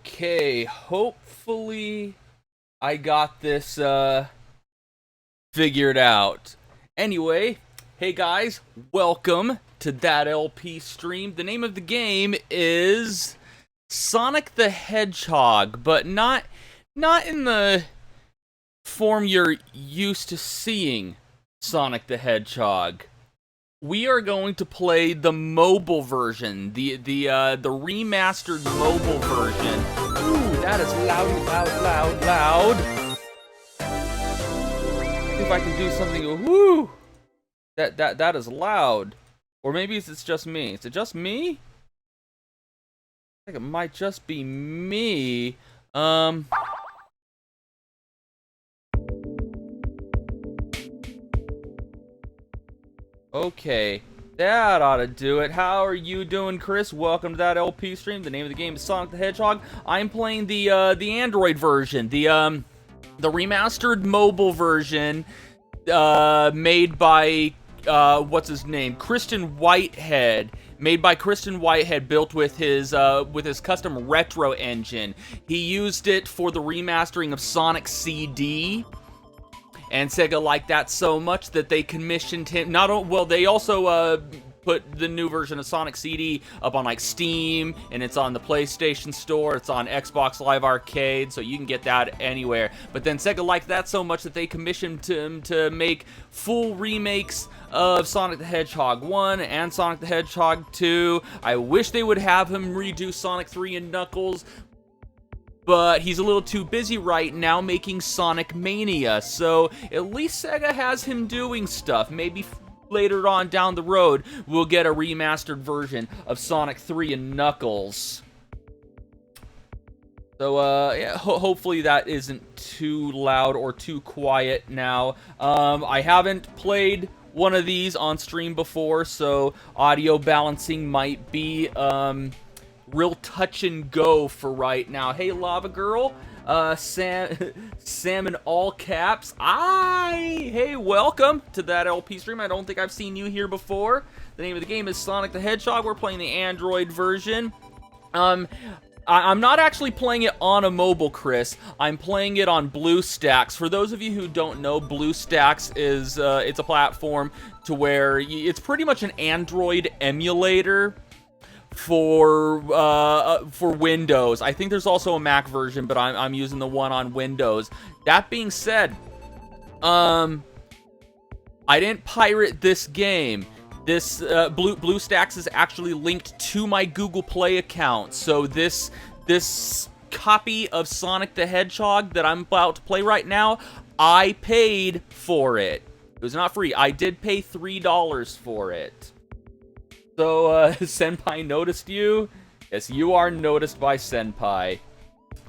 Okay, hopefully I got this figured out. Anyway, hey guys, welcome to that LP stream. The name of the game is Sonic the Hedgehog, but not in the form you're used to seeing Sonic the Hedgehog. We are going to play the mobile version, the remastered mobile version. Ooh, that is loud. See if I can do something. Woo! That is loud. Or maybe it's just me. Is it just me? I think it might just be me. Okay, that ought to do it. How are you doing, Chris? Welcome to that LP stream. The name of the game is Sonic the Hedgehog. I'm playing the Android version, the remastered mobile version, made by what's his name? Kristen Whitehead. Made by Kristen Whitehead, built with his custom retro engine. He used it for the remastering of Sonic CD. And Sega liked that so much that they commissioned him. They also put the new version of Sonic CD up on like Steam, and it's on the PlayStation Store. It's on Xbox Live Arcade, so you can get that anywhere. But then Sega liked that so much that they commissioned him to make full remakes of Sonic the Hedgehog 1 and Sonic the Hedgehog 2. I wish they would have him redo Sonic 3 and Knuckles, but he's a little too busy right now making Sonic Mania, so at least Sega has him doing stuff. Maybe later on down the road, we'll get a remastered version of Sonic 3 and Knuckles. So, yeah, hopefully that isn't too loud or too quiet now. I haven't played one of these on stream before, so audio balancing might be, real touch and go for right now. Hey, Lava Girl, Sam in all caps. Hey, welcome to that LP stream. I don't think I've seen you here before. The name of the game is Sonic the Hedgehog. We're playing the Android version. I'm not actually playing it on a mobile, Chris. I'm playing it on BlueStacks. For those of you who don't know, BlueStacks is it's a platform to where it's pretty much an Android emulator for Windows. I think there's also a Mac version, but I'm using the one on Windows. That being said, I didn't pirate this game. This BlueStacks is actually linked to my Google Play account. So this copy of Sonic the Hedgehog that I'm about to play right now, I paid for it. It was not free. I did pay $3 for it. So, Senpai noticed you? Yes, you are noticed by Senpai.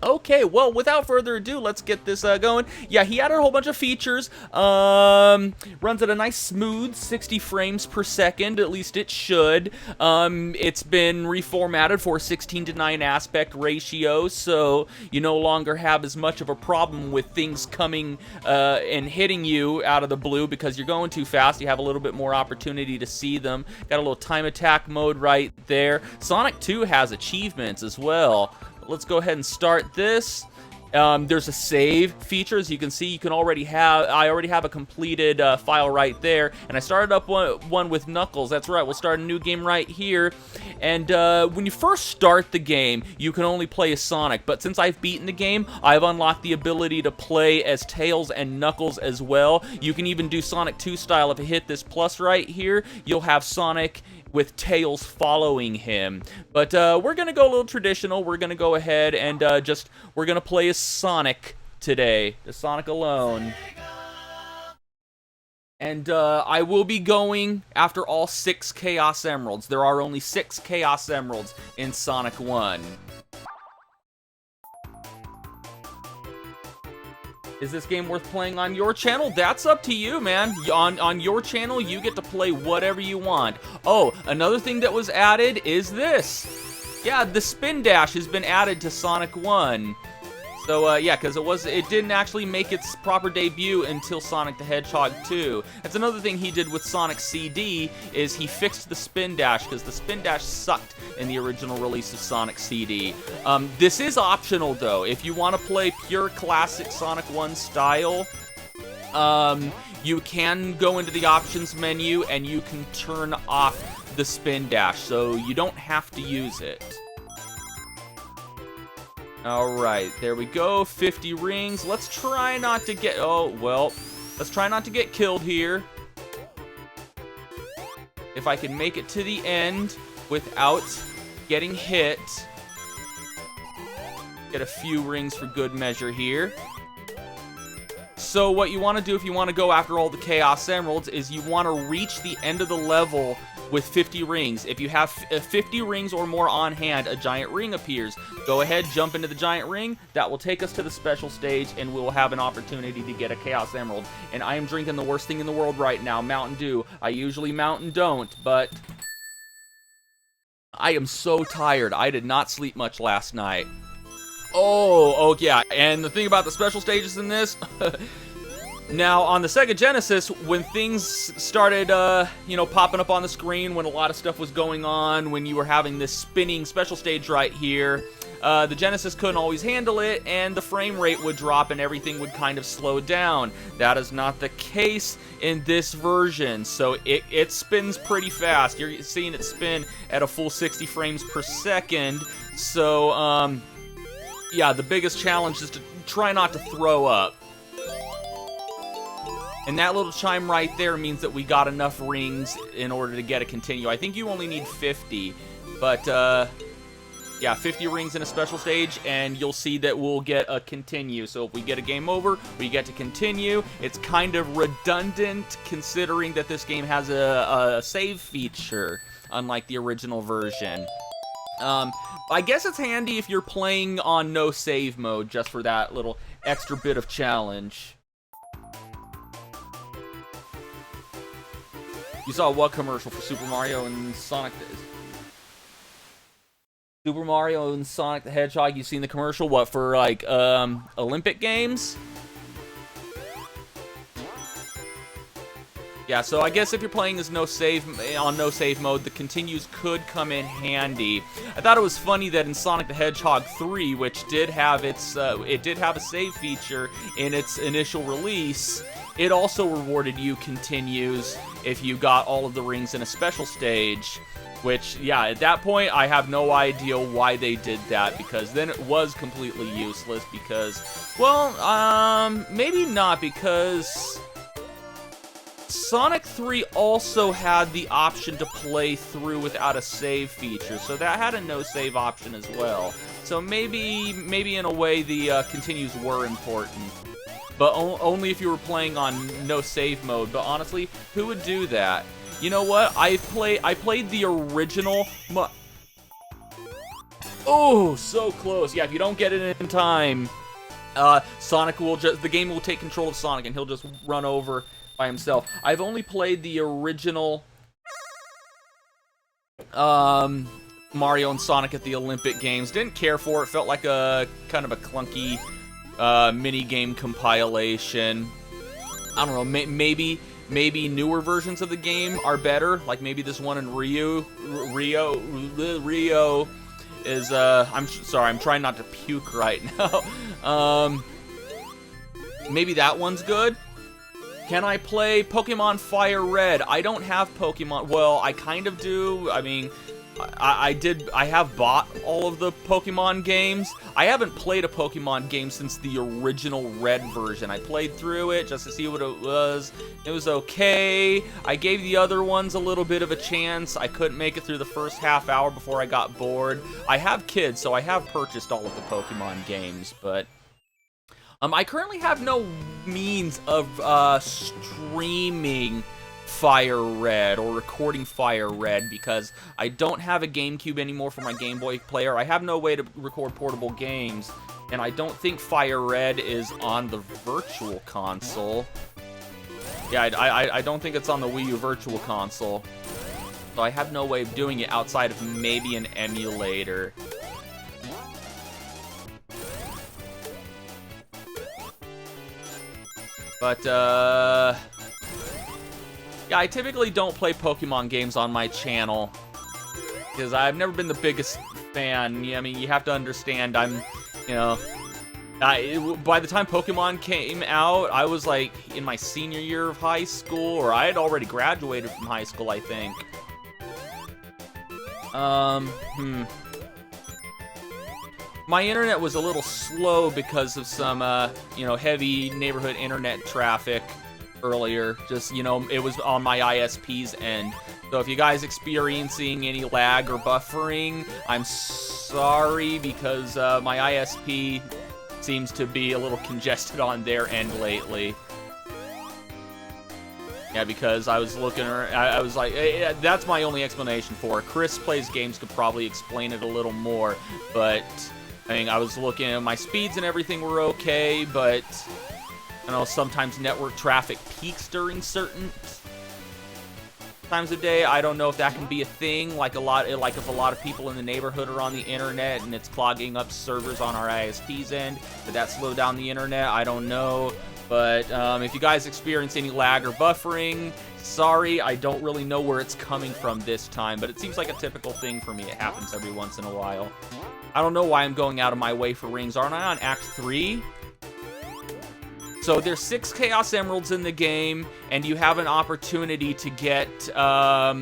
Okay, well, without further ado, let's get this going. Yeah, he added a whole bunch of features. Runs at a nice smooth 60 frames per second, at least it should. It's been reformatted for 16:9 aspect ratio, so you no longer have as much of a problem with things coming and hitting you out of the blue because you're going too fast. You have a little bit more opportunity to see them. Got a little time attack mode right there. Sonic 2 has achievements as well. Let's go ahead and start this. There's a save feature. As you can see, I already have a completed file right there, and I started up one with Knuckles. That's right, we'll start a new game right here. And when you first start the game, you can only play as Sonic, but since I've beaten the game, I've unlocked the ability to play as Tails and Knuckles as well. You can even do Sonic 2 style. If you hit this plus right here, you'll have Sonic with Tails following him. But we're gonna go a little traditional. We're gonna go ahead and we're gonna play as Sonic today, as Sonic alone. And I will be going after all 6 Chaos Emeralds. There are only 6 Chaos Emeralds in Sonic 1. Is this game worth playing on your channel? That's up to you, man. On your channel, you get to play whatever you want. Oh, another thing that was added is this. Yeah, the spin dash has been added to Sonic 1. So, yeah, because it didn't actually make its proper debut until Sonic the Hedgehog 2. That's another thing he did with Sonic CD, is he fixed the spin dash, because the spin dash sucked in the original release of Sonic CD. This is optional, though. If you want to play pure classic Sonic 1 style, you can go into the options menu, and you can turn off the spin dash, so you don't have to use it. Alright, there we go, 50 rings. Let's try not to get, let's try not to get killed here. If I can make it to the end without getting hit. Get a few rings for good measure here. So what you want to do if you want to go after all the Chaos Emeralds is you want to reach the end of the level with 50 rings. If you have 50 rings or more on hand, a giant ring appears. Go ahead, jump into the giant ring. That will take us to the special stage, and we will have an opportunity to get a Chaos Emerald. And I am drinking the worst thing in the world right now, Mountain Dew. I usually Mountain don't, but I am so tired. I did not sleep much last night. Oh, yeah, and the thing about the special stages in this... Now, on the Sega Genesis, when things started, popping up on the screen, when a lot of stuff was going on, when you were having this spinning special stage right here, the Genesis couldn't always handle it, and the frame rate would drop and everything would kind of slow down. That is not the case in this version, so it spins pretty fast. You're seeing it spin at a full 60 frames per second, so, yeah, the biggest challenge is to try not to throw up. And that little chime right there means that we got enough rings in order to get a continue. I think you only need 50, but, yeah, 50 rings in a special stage, and you'll see that we'll get a continue. So if we get a game over, we get to continue. It's kind of redundant, considering that this game has a save feature, unlike the original version. I guess it's handy if you're playing on no save mode, just for that little extra bit of challenge. You saw what commercial for Super Mario and Sonic? Super Mario and Sonic the Hedgehog, you've seen the commercial? What, for, like, Olympic Games? Yeah, so I guess if you're playing as no save mode, the continues could come in handy. I thought it was funny that in Sonic the Hedgehog 3, which did have its, it did have a save feature in its initial release, it also rewarded you continues if you got all of the rings in a special stage, which, yeah, at that point, I have no idea why they did that, because then it was completely useless, because, well, maybe not, because Sonic 3 also had the option to play through without a save feature, so that had a no-save option as well. So maybe in a way, the continues were important. But only if you were playing on no save mode. But honestly, who would do that? You know what? I played the original. Oh, so close. Yeah, if you don't get it in time, Sonic will the game will take control of Sonic and he'll just run over by himself. I've only played the original Mario and Sonic at the Olympic Games. Didn't care for it. Felt like a kind of a clunky mini-game compilation. I don't know, maybe newer versions of the game are better, like maybe this one in Rio is, I'm sorry, I'm trying not to puke right now. Maybe that one's good. Can I play Pokemon Fire Red? I don't have Pokemon, well, I kind of do. I mean, I have bought all of the Pokemon games. I haven't played a Pokemon game since the original Red version. I played through it just to see what it was. It was okay. I gave the other ones a little bit of a chance. I couldn't make it through the first half hour before I got bored. I have kids, so I have purchased all of the Pokemon games, but I currently have no means of streaming Fire Red or recording Fire Red because I don't have a GameCube anymore for my Game Boy player. I have no way to record portable games, and I don't think Fire Red is on the Virtual Console. Yeah, I don't think it's on the Wii U Virtual Console, so I have no way of doing it outside of maybe an emulator. But, yeah, I typically don't play Pokemon games on my channel. Because I've never been the biggest fan. I mean, you have to understand, I'm, you know... by the time Pokemon came out, I was, like, in my senior year of high school. Or I had already graduated from high school, I think. My internet was a little slow because of some, you know, heavy neighborhood internet traffic earlier. Just, you know, it was on my ISP's end. So if you guys experiencing any lag or buffering, I'm sorry because my ISP seems to be a little congested on their end lately. Yeah, because I was looking, I was like, hey, that's my only explanation for it. Chris Plays Games could probably explain it a little more, but I mean, I was looking at my speeds and everything were okay, but you know, sometimes network traffic peaks during certain times of day. I don't know if that can be a thing, like if a lot of people in the neighborhood are on the internet and it's clogging up servers on our ISP's end, did that slow down the internet? I don't know. But if you guys experience any lag or buffering, sorry, I don't really know where it's coming from this time, but it seems like a typical thing for me. It happens every once in a while. I don't know why I'm going out of my way for rings. Aren't I on Act 3? So there's 6 Chaos Emeralds in the game, and you have an opportunity to get, yeah,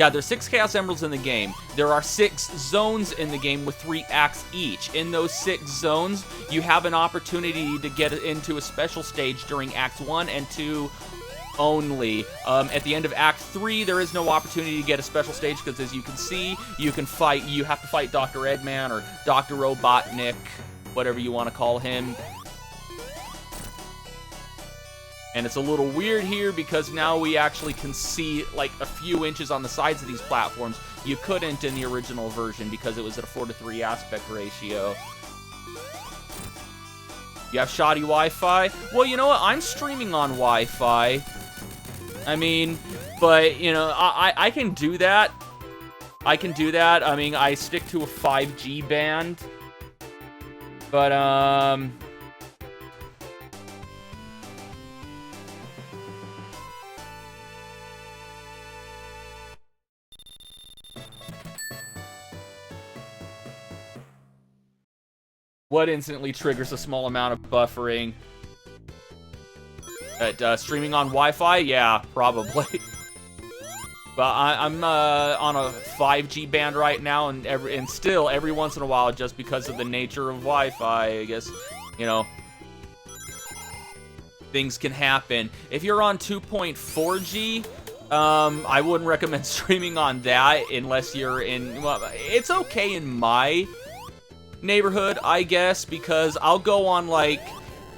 there's 6 Chaos Emeralds in the game. There are 6 zones in the game with 3 acts each. In those 6 zones, you have an opportunity to get into a special stage during Acts 1 and 2 only. At the end of Act 3, there is no opportunity to get a special stage because, as you can see, you have to fight Dr. Eggman or Dr. Robotnik, whatever you want to call him. And it's a little weird here because now we actually can see like a few inches on the sides of these platforms. You couldn't in the original version because it was at a 4:3 aspect ratio. You have shoddy Wi-Fi? Well, you know what? I'm streaming on Wi-Fi. I mean, but, you know, I can do that. I can do that. I mean, I stick to a 5G band. But, what instantly triggers a small amount of buffering? Streaming on Wi-Fi? Yeah, probably. But I'm on a 5G band right now, and still, every once in a while, just because of the nature of Wi-Fi, I guess, you know, things can happen. If you're on 2.4G, I wouldn't recommend streaming on that unless you're in, well, it's okay in my neighborhood, I guess, because I'll go on like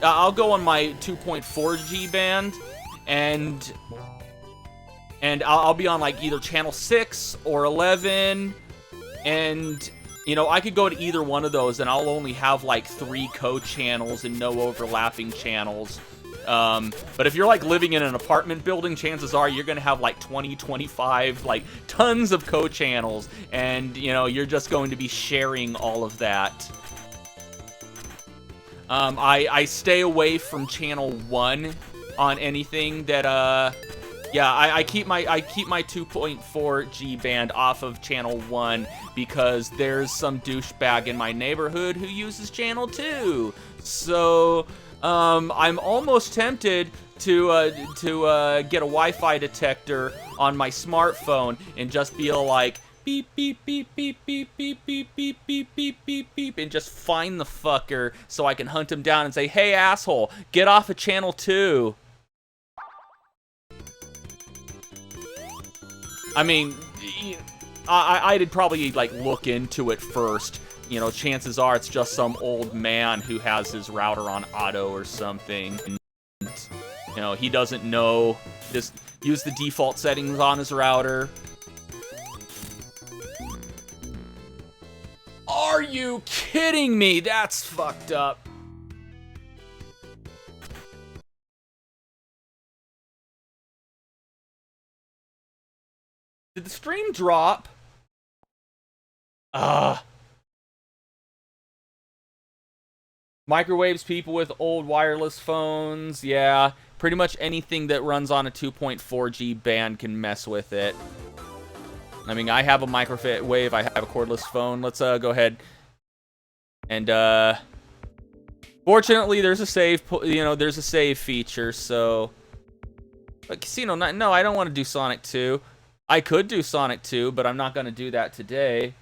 I'll go on my 2.4G band and I'll be on like either channel 6 or 11, and you know, I could go to either one of those and I'll only have like 3 co-channels and no overlapping channels. But if you're like living in an apartment building, chances are you're gonna have like 20, 25, like tons of co-channels, and you know, you're just going to be sharing all of that. I stay away from channel 1 on anything that, yeah, I keep my 2.4G band off of channel 1 because there's some douchebag in my neighborhood who uses channel 2. So, I'm almost tempted to get a Wi-Fi detector on my smartphone and just be like, beep, beep, beep, beep, beep, beep, beep, beep, beep, beep, beep, beep, and just find the fucker so I can hunt him down and say, hey, asshole, get off of channel 2. I mean, I'd probably, like, look into it first. You know, chances are it's just some old man who has his router on auto or something. And, you know, he doesn't know. Just use the default settings on his router. Are you kidding me? That's fucked up. Did the stream drop? Microwaves, people with old wireless phones, yeah. Pretty much anything that runs on a 2.4G band can mess with it. I mean, I have a microwave, I have a cordless phone. Let's go ahead and fortunately there's a save, there's a save feature, so but Casino, no, I don't want to do Sonic 2. I could do Sonic 2, but I'm not going to do that today.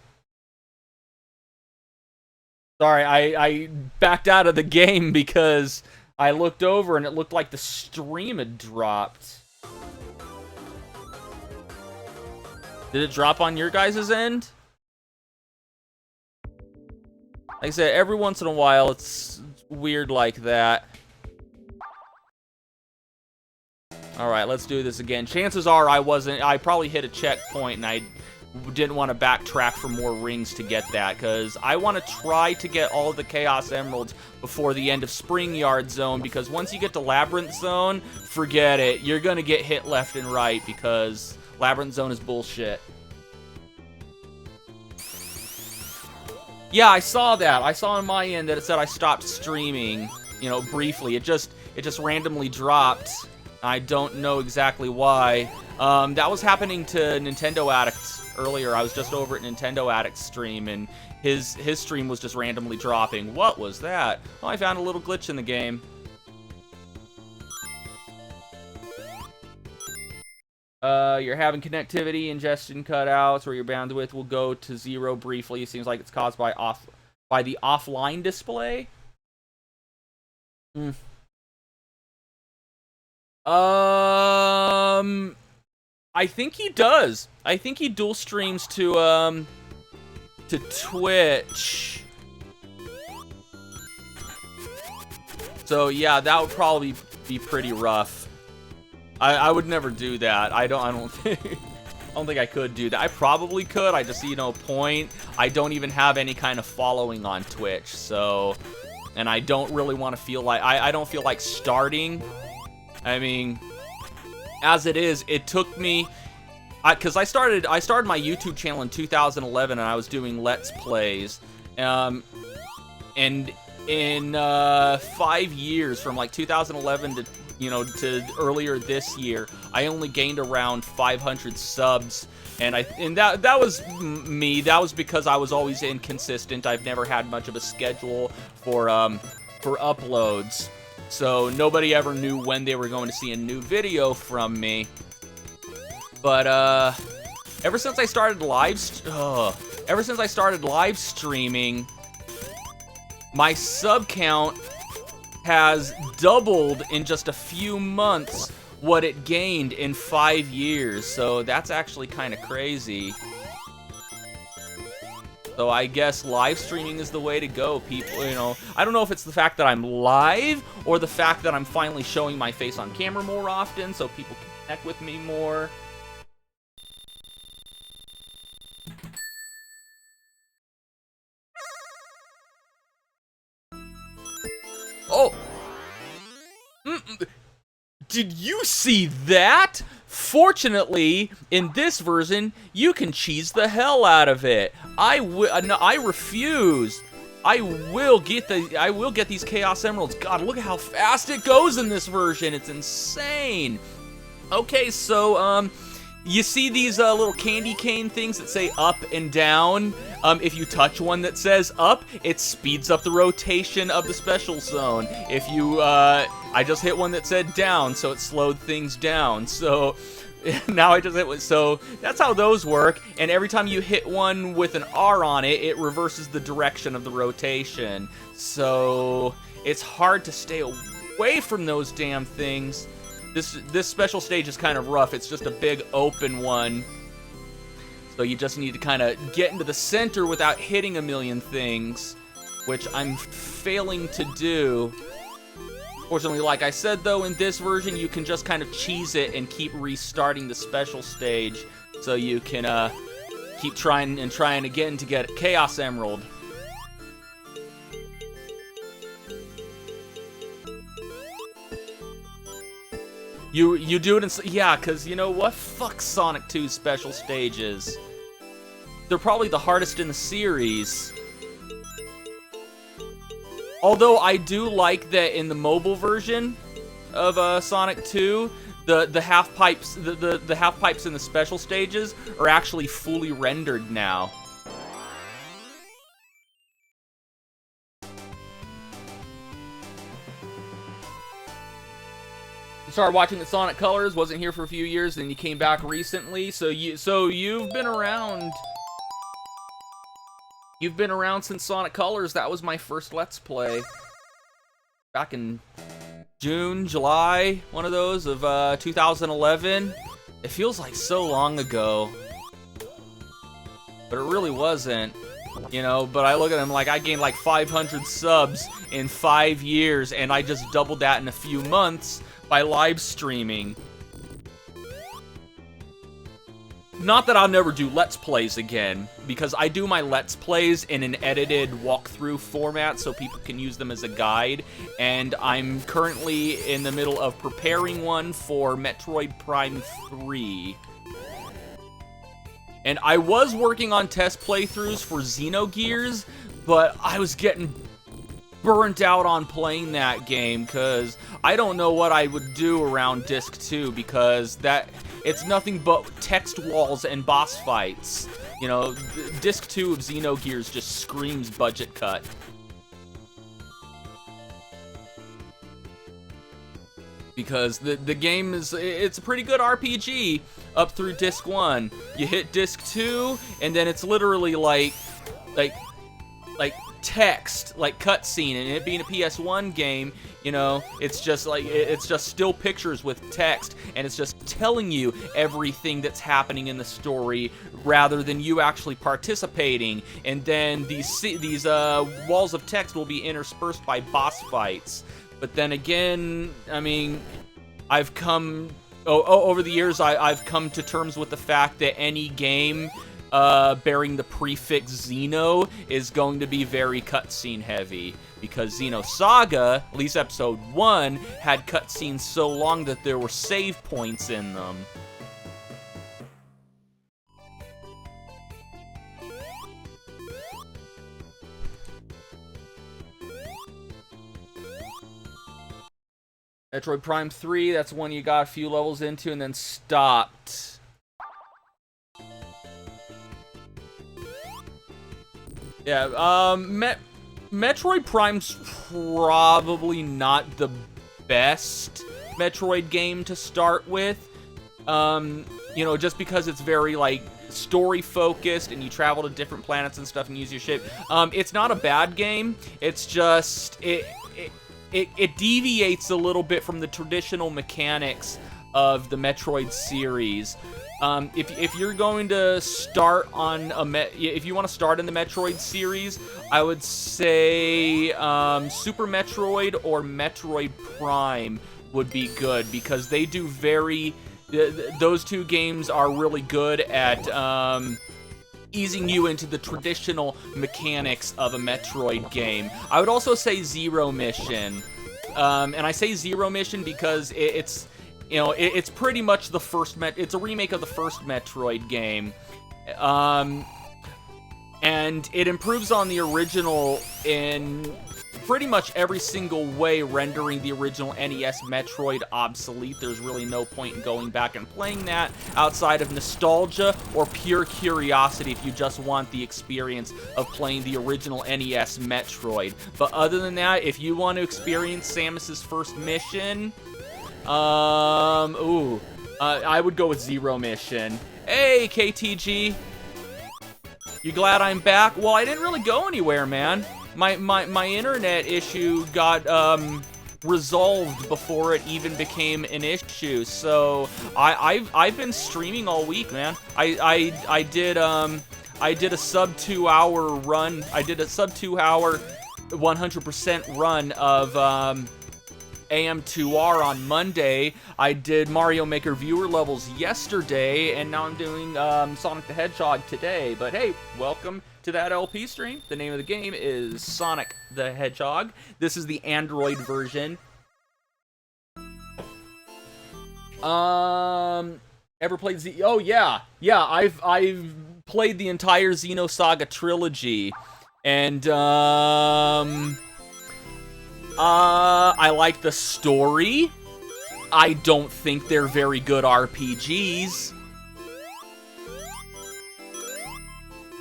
Sorry, I backed out of the game because I looked over and it looked like the stream had dropped. Did it drop on your guys' end? Like I said, every once in a while it's weird like that. Alright, let's do this again. Chances are I probably hit a checkpoint and I didn't want to backtrack for more rings to get that, because I want to try to get all of the Chaos Emeralds before the end of Spring Yard Zone, because once you get to Labyrinth Zone, forget it. You're going to get hit left and right, because Labyrinth Zone is bullshit. Yeah, I saw that. I saw on my end that it said I stopped streaming, briefly. It just randomly dropped. I don't know exactly why. That was happening to Nintendo Addict earlier. I was just over at Nintendo Addict's stream, and his stream was just randomly dropping. What was that? Oh, I found a little glitch in the game. You're having connectivity ingestion cutouts where your bandwidth will go to 0 briefly. It seems like it's caused by the offline display. I think he does. I think he dual streams to Twitch. So yeah, that would probably be pretty rough. I would never do that. I don't think I could do that. I probably could. I just see no point. I don't even have any kind of following on Twitch, so, and I don't really want to feel like I don't feel like starting. I mean, as it is, it took me, because I started my YouTube channel in 2011, and I was doing Let's Plays, and in 5 years, from like 2011 to to earlier this year, I only gained around 500 subs, and that was me. That was because I was always inconsistent. I've never had much of a schedule for uploads. So nobody ever knew when they were going to see a new video from me. But ever since I started live streaming, my sub count has doubled in just a few months what it gained in 5 years. So that's actually kind of crazy. So I guess live streaming is the way to go, people. I don't know if it's the fact that I'm live or the fact that I'm finally showing my face on camera more often so people can connect with me more. Oh! Did you see that? Fortunately, in this version, you can cheese the hell out of it. No, I refuse. I will get these Chaos Emeralds. God, look at how fast it goes in this version. It's insane. Okay, so you see these little candy cane things that say up and down? If you touch one that says up, it speeds up the rotation of the special zone. If you, I just hit one that said down, so it slowed things down. So now I just hit one. So that's how those work. And every time you hit one with an R on it, it reverses the direction of the rotation. So it's hard to stay away from those damn things. This special stage is kind of rough. It's just a big open one. So you just need to kind of get into the center without hitting a million things, which I'm failing to do. Fortunately, like I said, though, in this version, you can just kind of cheese it and keep restarting the special stage. So you can keep trying again to get Chaos Emerald. You do it in... Yeah, because you know what? Fuck Sonic 2's special stages. They're probably the hardest in the series. Although I do like that in the mobile version of Sonic 2, the half pipes, the half pipes in the special stages are actually fully rendered now. You started watching the Sonic Colors, wasn't here for a few years, then you came back recently. So you've been around. You've been around since Sonic Colors. That was my first Let's Play. Back in June, July, one of those of 2011. It feels like so long ago. But it really wasn't. You know, but I look at him like I gained like 500 subs in 5 years, and I just doubled that in a few months by live streaming. Not that I'll never do Let's Plays again, because I do my Let's Plays in an edited walkthrough format so people can use them as a guide, and I'm currently in the middle of preparing one for Metroid Prime 3. And I was working on test playthroughs for Xenogears, but I was getting burnt out on playing that game, because I don't know what I would do around Disc 2, because it's nothing but text walls and boss fights. You know, Disc 2 of Xenogears just screams budget cut. Because the game it's a pretty good RPG up through Disc 1. You hit Disc 2, and then it's literally like text, like cutscene, and it being a PS1 game, you know, it's just like, it's just still pictures with text, and it's just telling you everything that's happening in the story rather than you actually participating. And then these walls of text will be interspersed by boss fights. But then again, I mean, I've come over the years, I've come to terms with the fact that any game bearing the prefix Xeno is going to be very cutscene heavy, because Xenosaga, at least episode 1, had cutscenes so long that there were save points in them. Metroid Prime 3, that's one you got a few levels into and then stopped. Yeah, Metroid Prime's probably not the best Metroid game to start with. You know, just because it's very, like, story-focused, and you travel to different planets and stuff and use your ship. It's not a bad game, it's just, it deviates a little bit from the traditional mechanics of the Metroid series. If you're going to start on if you want to start in the Metroid series, I would say Super Metroid or Metroid Prime would be good, because they do those two games are really good at easing you into the traditional mechanics of a Metroid game. I would also say Zero Mission, and I say Zero Mission because it's you know, it's pretty much the first it's a remake of the first Metroid game. And it improves on the original in pretty much every single way, rendering the original NES Metroid obsolete. There's really no point in going back and playing that outside of nostalgia or pure curiosity if you just want the experience of playing the original NES Metroid. But other than that, if you want to experience Samus's first mission, I would go with Zero Mission. Hey, KTG. You glad I'm back? Well, I didn't really go anywhere, man. My internet issue got, resolved before it even became an issue. So, I've been streaming all week, man. I did a sub 2 hour run. I did a sub 2 hour 100% run of, AM2R on Monday. I did Mario Maker viewer levels yesterday, and now I'm doing Sonic the Hedgehog today. But hey, welcome to that LP stream. The name of the game is Sonic the Hedgehog. This is the Android version. Ever played Oh yeah, I've played the entire Xenosaga trilogy, and I like the story. I don't think they're very good RPGs.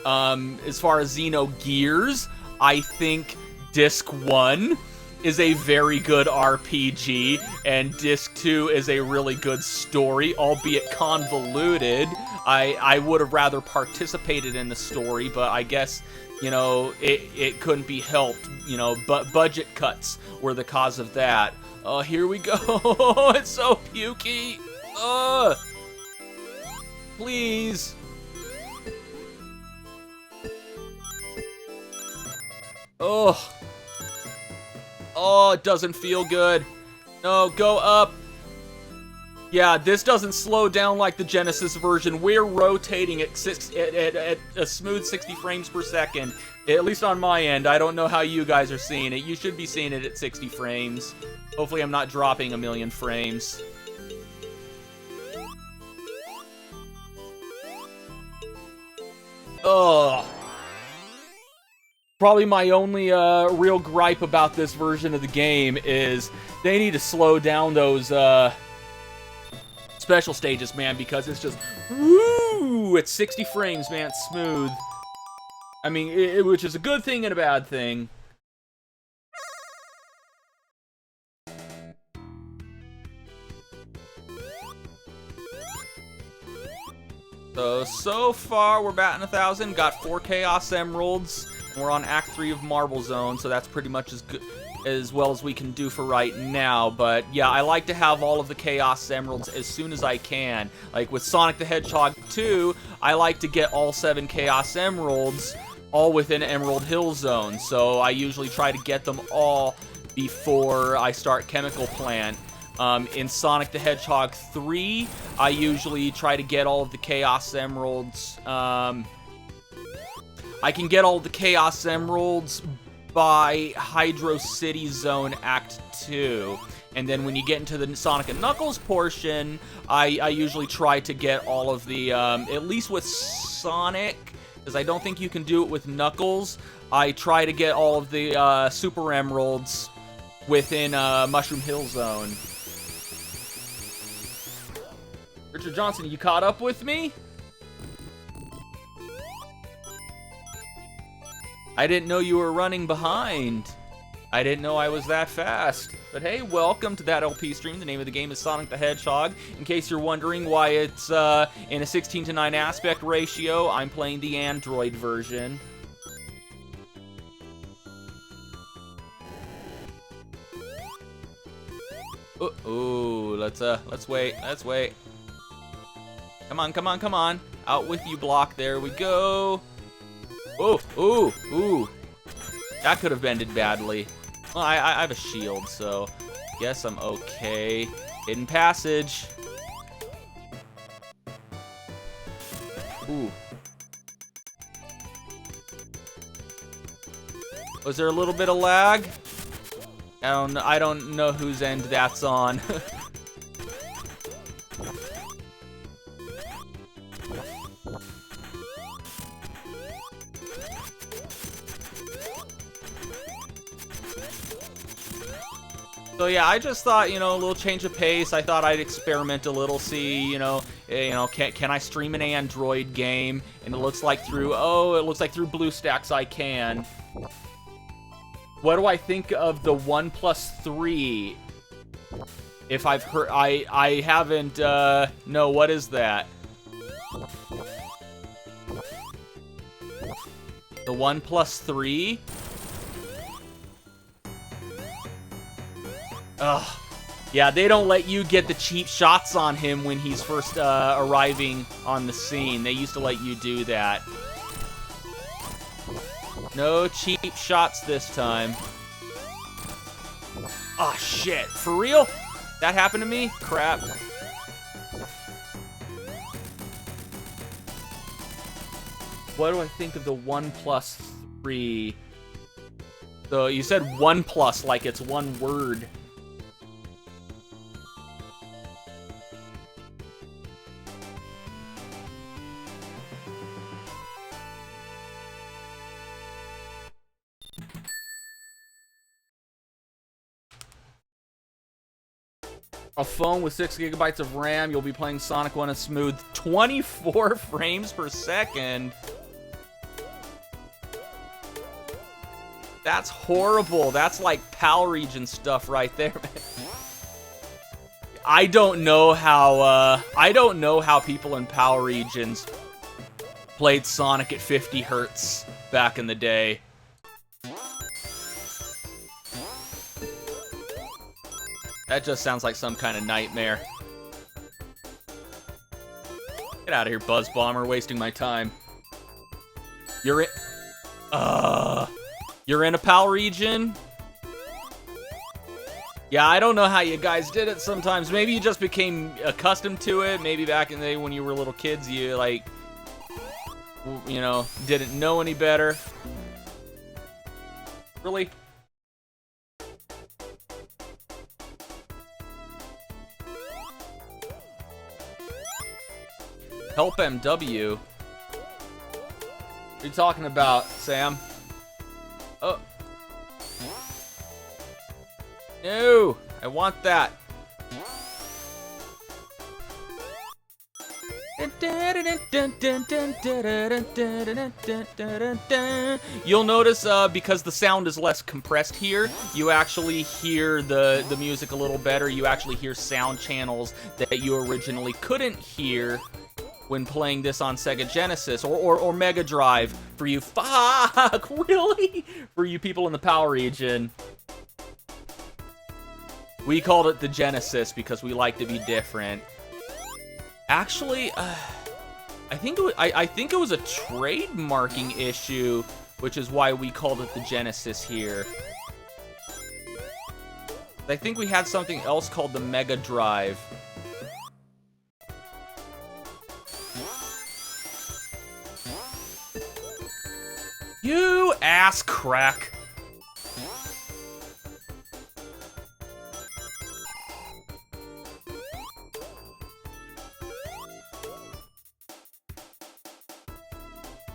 As far as Xenogears, I think Disc 1 is a very good RPG, and Disc 2 is a really good story, albeit convoluted. I would have rather participated in the story, but I guess, you know, it couldn't be helped, you know, but budget cuts were the cause of that. Oh, here we go. It's so pukey. Please. Oh. Oh, it doesn't feel good. No, go up. Yeah, this doesn't slow down like the Genesis version. We're rotating at a smooth 60 frames per second. At least on my end. I don't know how you guys are seeing it. You should be seeing it at 60 frames. Hopefully I'm not dropping a million frames. Ugh. Probably my only real gripe about this version of the game is they need to slow down those special stages, man, because it's just woo! It's 60 frames, man. It's smooth. I mean, which is a good thing and a bad thing. So far we're batting 1,000. Got 4 Chaos Emeralds. We're on Act 3 of Marble Zone, so that's pretty much as well as we can do for right now. But yeah, I like to have all of the Chaos Emeralds as soon as I can. Like with Sonic the Hedgehog 2, I like to get all 7 Chaos Emeralds all within Emerald Hill Zone. So I usually try to get them all before I start Chemical Plant. In Sonic the Hedgehog 3, I usually try to get all of the Chaos Emeralds. I can get all the Chaos Emeralds by Hydro City Zone Act 2. And then when you get into the Sonic and Knuckles portion, I usually try to get all of the, at least with Sonic, because I don't think you can do it with Knuckles, I try to get all of the Super Emeralds within Mushroom Hill Zone. Richard Johnson, you caught up with me? I didn't know you were running behind. I didn't know I was that fast. But hey, welcome to that LP stream. The name of the game is Sonic the Hedgehog. In case you're wondering why it's in a 16:9 aspect ratio, I'm playing the Android version. Ooh, let's wait. Let's wait. Come on, come on, come on. Out with you, block. There we go. Oh, ooh, ooh. That could have ended badly. Well, I have a shield, so guess I'm okay. Hidden passage. Ooh. Was there a little bit of lag? I don't know whose end that's on. So yeah, I just thought, you know, a little change of pace. I thought I'd experiment a little, see, you know, can I stream an Android game? And it looks like through BlueStacks I can. What do I think of the 1+3? If I've heard, I haven't, no, what is that? The 1+3? Ugh. Yeah, they don't let you get the cheap shots on him when he's first arriving on the scene. They used to let you do that. No cheap shots this time. Oh, shit. For real? That happened to me? Crap. What do I think of the 1+3? So you said 1+ like it's one word. a phone with 6 gigabytes of RAM. You'll be playing Sonic 1 in smooth 24 frames per second. That's horrible. That's like PAL region stuff right there, man. I don't know how people in PAL regions played Sonic at 50 hertz back in the day. That just sounds like some kind of nightmare. Get out of here, Buzz Bomber, wasting my time. You're in a PAL region? Yeah, I don't know how you guys did it sometimes. Maybe you just became accustomed to it. Maybe back in the day when you were little kids, you, like, you know, didn't know any better. Really? Help MW? What are you talking about, Sam? Oh. No! I want that. You'll notice, because the sound is less compressed here, you actually hear the music a little better. You actually hear sound channels that you originally couldn't hear when playing this on Sega Genesis or Mega Drive. For you, fuck, really? For you people in the PAL region. We called it the Genesis because we like to be different. Actually, I think it was a trademarking issue, which is why we called it the Genesis here. I think we had something else called the Mega Drive. You ass crack.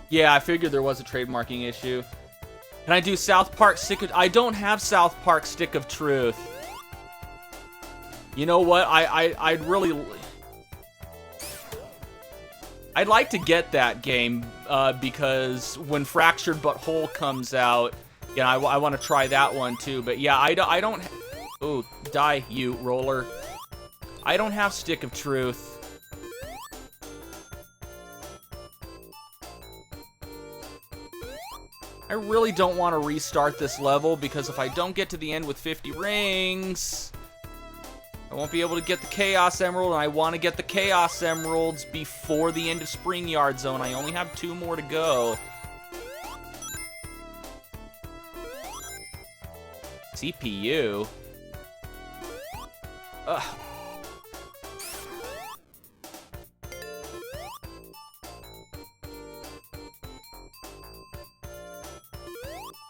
Yeah, I figured there was a trademarking issue. Can I do South Park Stick of... I don't have South Park Stick of Truth. You know what? I'd really... I'd like to get that game, because when Fractured But Whole comes out, you know, I want to try that one too. But yeah, I don't... Ooh, die, you roller. I don't have Stick of Truth. I really don't want to restart this level, because if I don't get to the end with 50 rings, I won't be able to get the Chaos Emerald, and I want to get the Chaos Emeralds before the end of Spring Yard Zone. I only have 2 more to go. CPU? Ugh.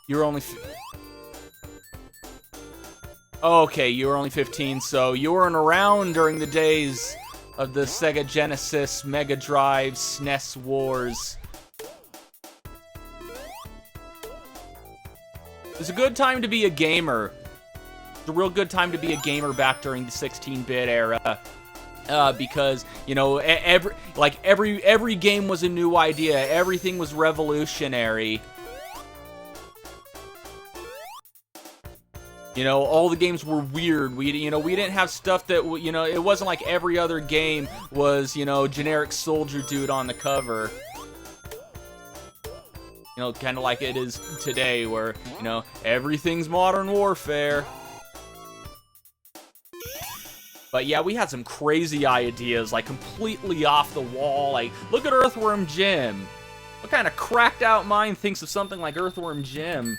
You were only... Okay, you were only 15, so you weren't around during the days of the Sega Genesis, Mega Drive, SNES wars. It's a good time to be a gamer. It's a real good time to be a gamer back during the 16-bit era. Because, you know, every game was a new idea. Everything was revolutionary. You know, all the games were weird. We didn't have stuff that, you know, it wasn't like every other game was, you know, generic soldier dude on the cover. You know, kind of like it is today, where, you know, everything's Modern Warfare. But yeah, we had some crazy ideas, like completely off the wall. Like, look at Earthworm Jim. What kind of cracked out mind thinks of something like Earthworm Jim?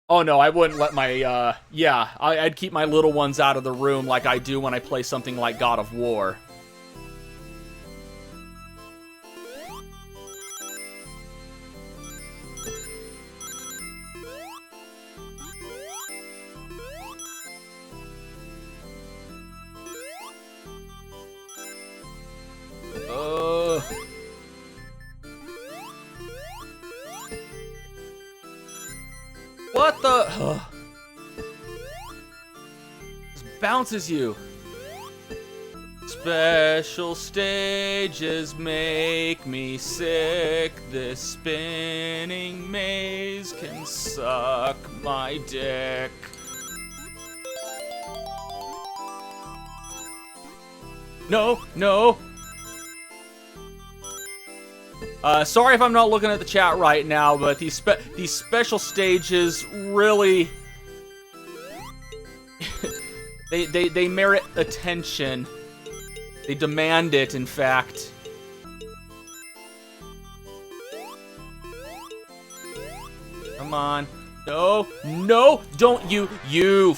Oh no, I wouldn't let my, yeah, I'd keep my little ones out of the room like I do when I play something like God of War. What the? This bounces you. Special stages make me sick. This spinning maze can suck my dick. No, no. Sorry if I'm not looking at the chat right now, but these special stages really they merit attention. They demand it, in fact. Come on. No, no, don't you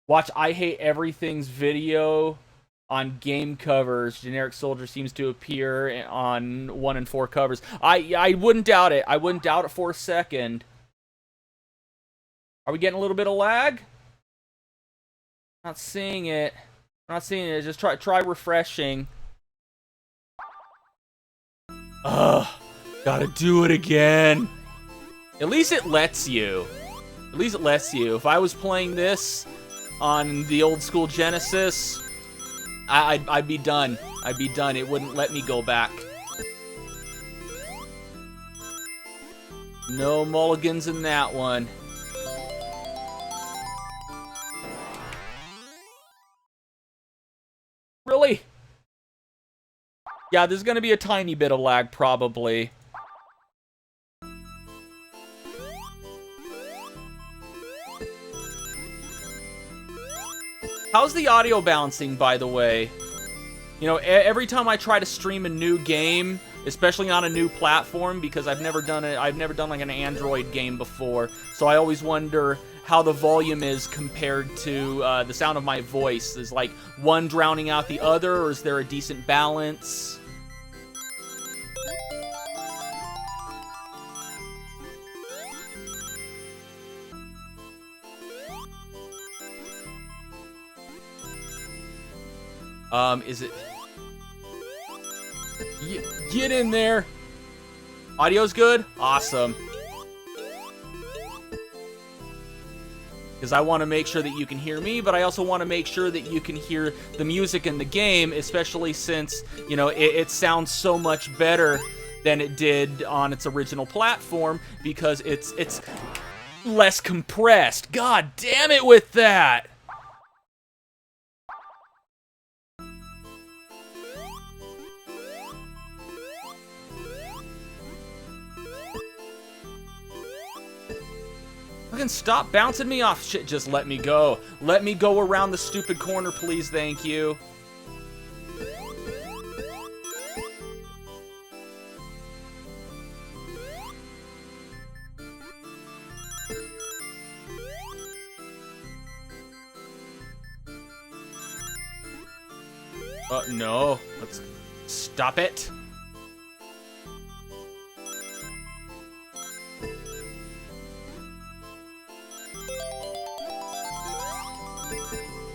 Watch I Hate Everything's video on game covers. Generic soldier seems to appear on 1 and 4 covers. I wouldn't doubt it. I wouldn't doubt it for a second. Are we getting a little bit of lag? Not seeing it. I'm not seeing it. Just try refreshing. Ugh. Gotta do it again. At least it lets you. At least it lets you. If I was playing this on the old school Genesis, I'd be done. I'd be done. It wouldn't let me go back. No mulligans in that one. Really? Yeah, there's gonna be a tiny bit of lag, probably. How's the audio balancing, by the way? You know, every time I try to stream a new game, especially on a new platform, because I've never done like an Android game before, so I always wonder how the volume is compared to the sound of my voice. Is like one drowning out the other, or is there a decent balance? Is it... Get in there! Audio's good? Awesome. Because I want to make sure that you can hear me, but I also want to make sure that you can hear the music in the game, especially since, you know, it sounds so much better than it did on its original platform, because it's less compressed. God damn it with that! Fucking stop bouncing me off shit. Just let me go. Let me go around the stupid corner, please. Thank you. No. Let's stop it.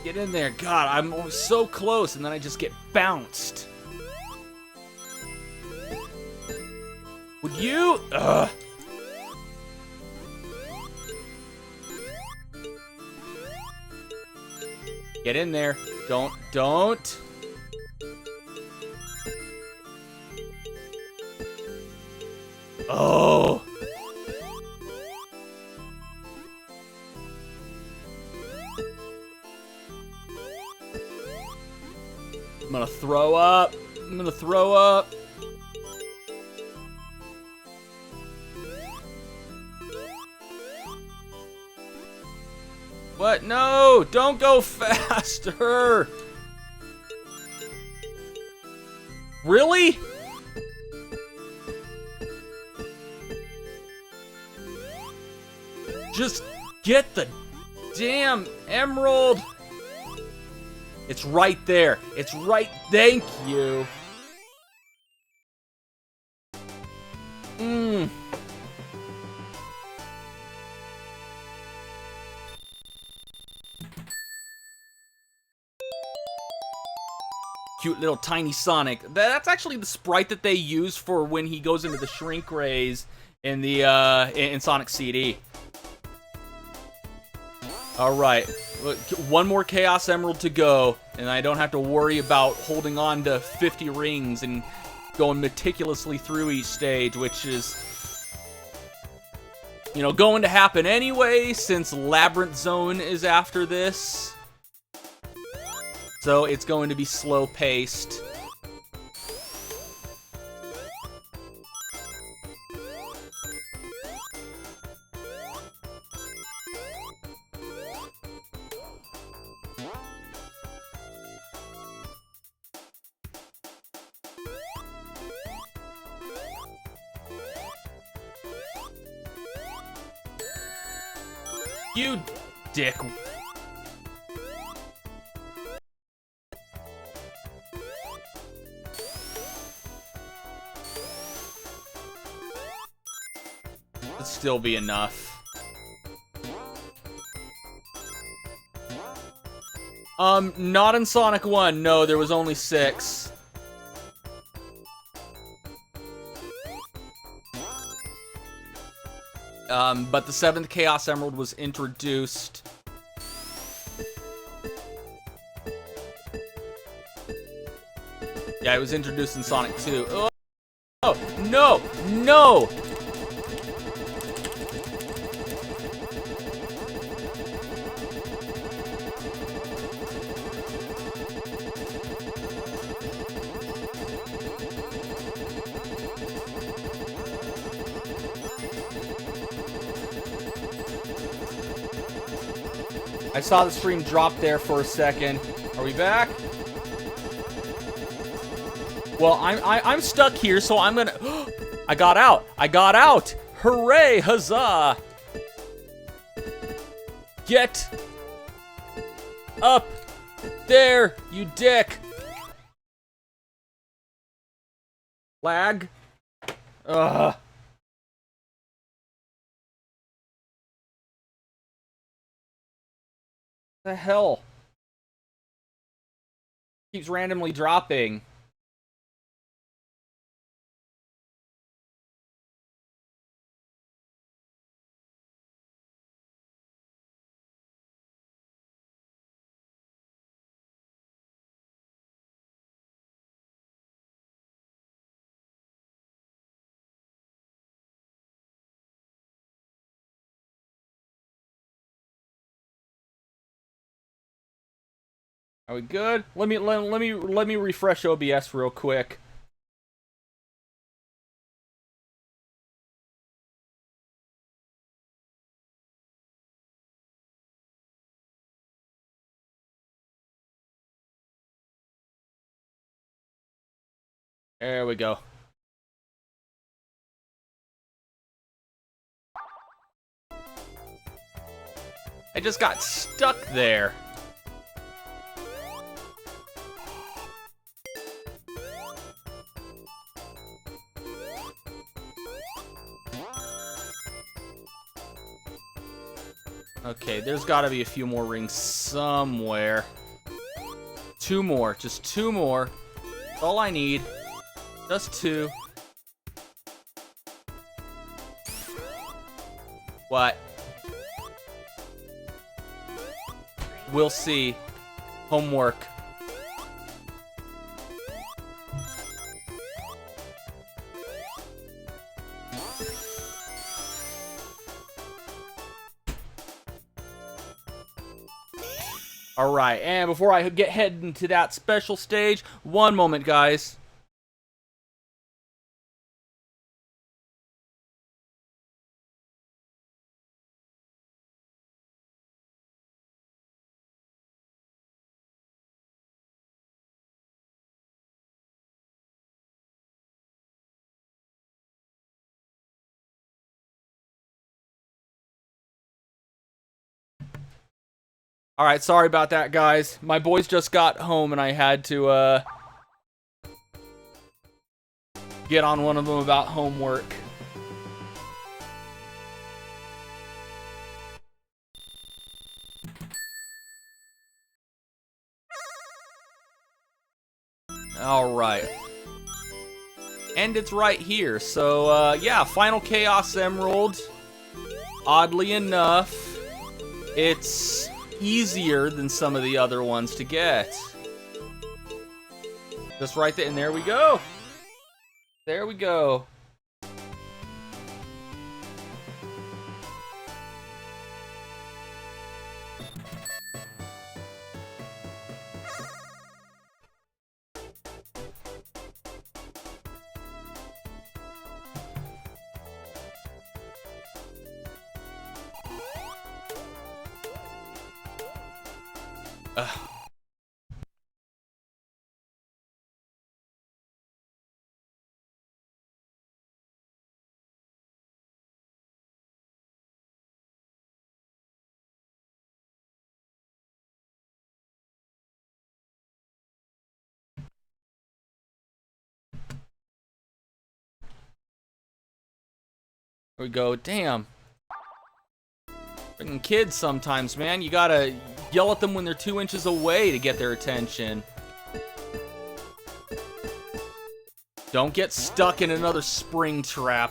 Get in there. God, I'm so close, and then I just get bounced. Would you? Ugh. Get in there. Don't. Oh. I'm gonna throw up. I'm gonna throw up. What? No! Don't go faster! Really? Just get the damn emerald! It's right there. It's right. Thank you. Cute little tiny Sonic. That's actually the sprite that they use for when he goes into the shrink rays in the in Sonic CD. Alright, one more Chaos Emerald to go, and I don't have to worry about holding on to 50 rings and going meticulously through each stage, which is, you know, going to happen anyway, since Labyrinth Zone is after this. So it's going to be slow-paced. You dick. That'd still be enough. Not in Sonic 1. No, there was only 6. But the 7th Chaos Emerald was introduced. Yeah, it was introduced in Sonic 2. Oh, no! No! I saw the stream drop there for a second. Are we back? Well, I'm stuck here, so I'm gonna. I got out! I got out! Hooray! Huzzah! Get up there, you dick! Lag? Ugh. The hell? Keeps randomly dropping. Are we good? Let me refresh OBS real quick. There we go. I just got stuck there. Okay, there's gotta be a few more rings somewhere. 2 more, just 2 more. That's all I need. Just 2. What? We'll see. Homework. Alright, and before I head into that special stage, one moment, guys. Alright, sorry about that, guys. My boys just got home and I had to, get on one of them about homework. Alright. And it's right here, so, yeah, final Chaos Emerald. Oddly enough. it's easier than some of the other ones to get. Just right there, and there we go. There we go. There we go. Damn. Freaking kids sometimes, man. You gotta yell at them when they're 2 inches away to get their attention. Don't get stuck in another spring trap.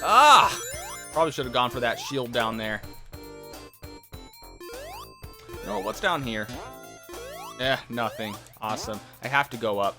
Ah! Probably should have gone for that shield down there. No, what's down here? Nothing. Awesome. I have to go up.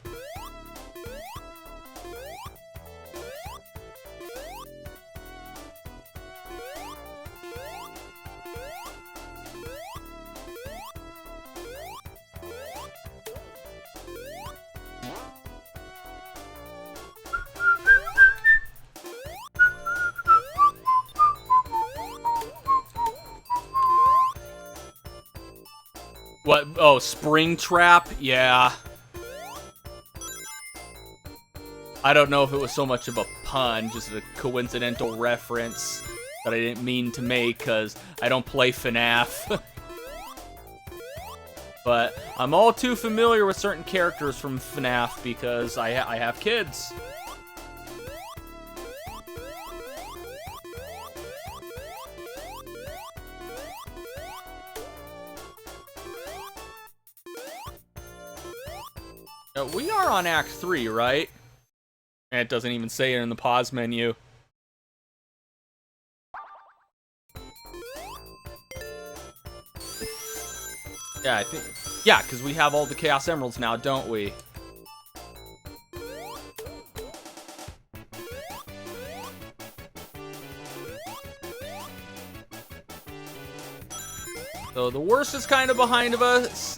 What? Oh, spring trap? Yeah. I don't know if it was so much of a pun, just a coincidental reference that I didn't mean to make because I don't play FNAF. But I'm all too familiar with certain characters from FNAF because I have kids. We are on Act 3, right? And it doesn't even say it in the pause menu. Yeah, I think... Yeah, because we have all the Chaos Emeralds now, don't we? So the worst is kind of behind us,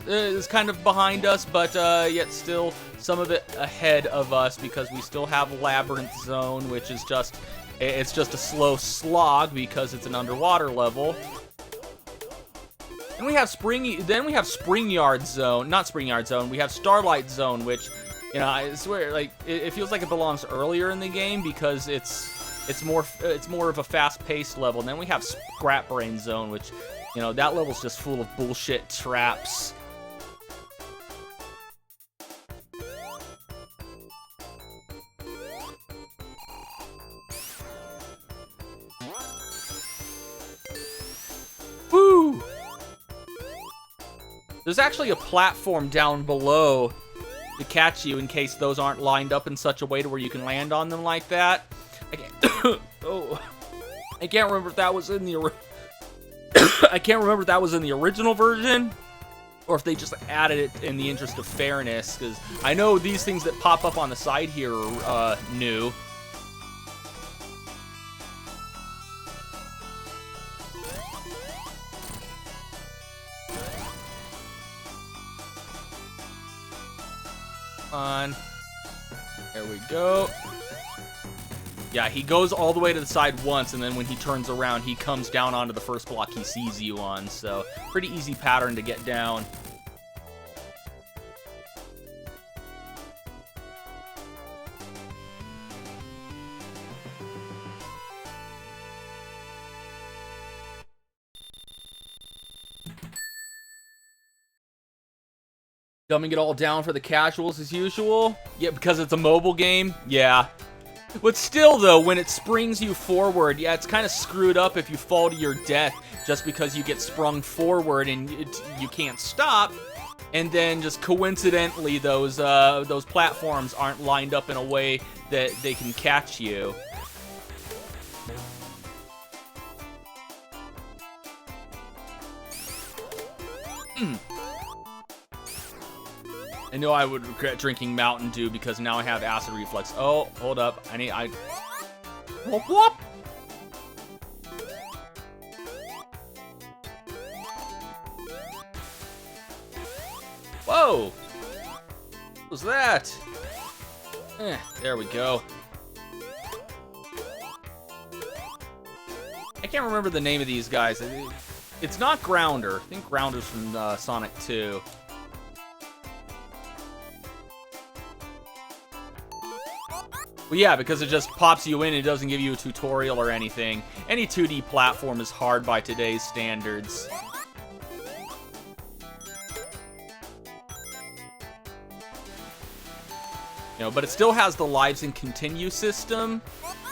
but yet still some of it ahead of us because we still have Labyrinth Zone, which is just a slow slog because it's an underwater level. And we have Spring Yard Zone, not Spring Yard Zone. We have Starlight Zone, which, you know, I swear, like it feels like it belongs earlier in the game because it's more of a fast-paced level. And then we have Scrap Brain Zone, which, you know, that level's just full of bullshit traps. Woo! There's actually a platform down below to catch you in case those aren't lined up in such a way to where you can land on them like that. I can't. Oh, I can't remember if that was in the. I can't remember if that was in the original version, or if they just added it in the interest of fairness. Because I know these things that pop up on the side here are new. On. There we go. Yeah, he goes all the way to the side once, and then when he turns around, he comes down onto the first block he sees you on. So, pretty easy pattern to get down. Dumbing it all down for the casuals as usual. Yeah, because it's a mobile game. Yeah. But still, though, when it springs you forward, yeah, it's kind of screwed up if you fall to your death just because you get sprung forward and you can't stop. and then just coincidentally those platforms aren't lined up in a way that they can catch you. I know I would regret drinking Mountain Dew because now I have acid reflux. Oh, hold up. Whoop, whoop. Whoa! What was that? There we go. I can't remember the name of these guys. It's not Grounder. I think Grounder's from Sonic 2. Well, yeah, because it just pops you in and it doesn't give you a tutorial or anything. Any 2D platform is hard by today's standards. You know, but it still has the lives and continue system.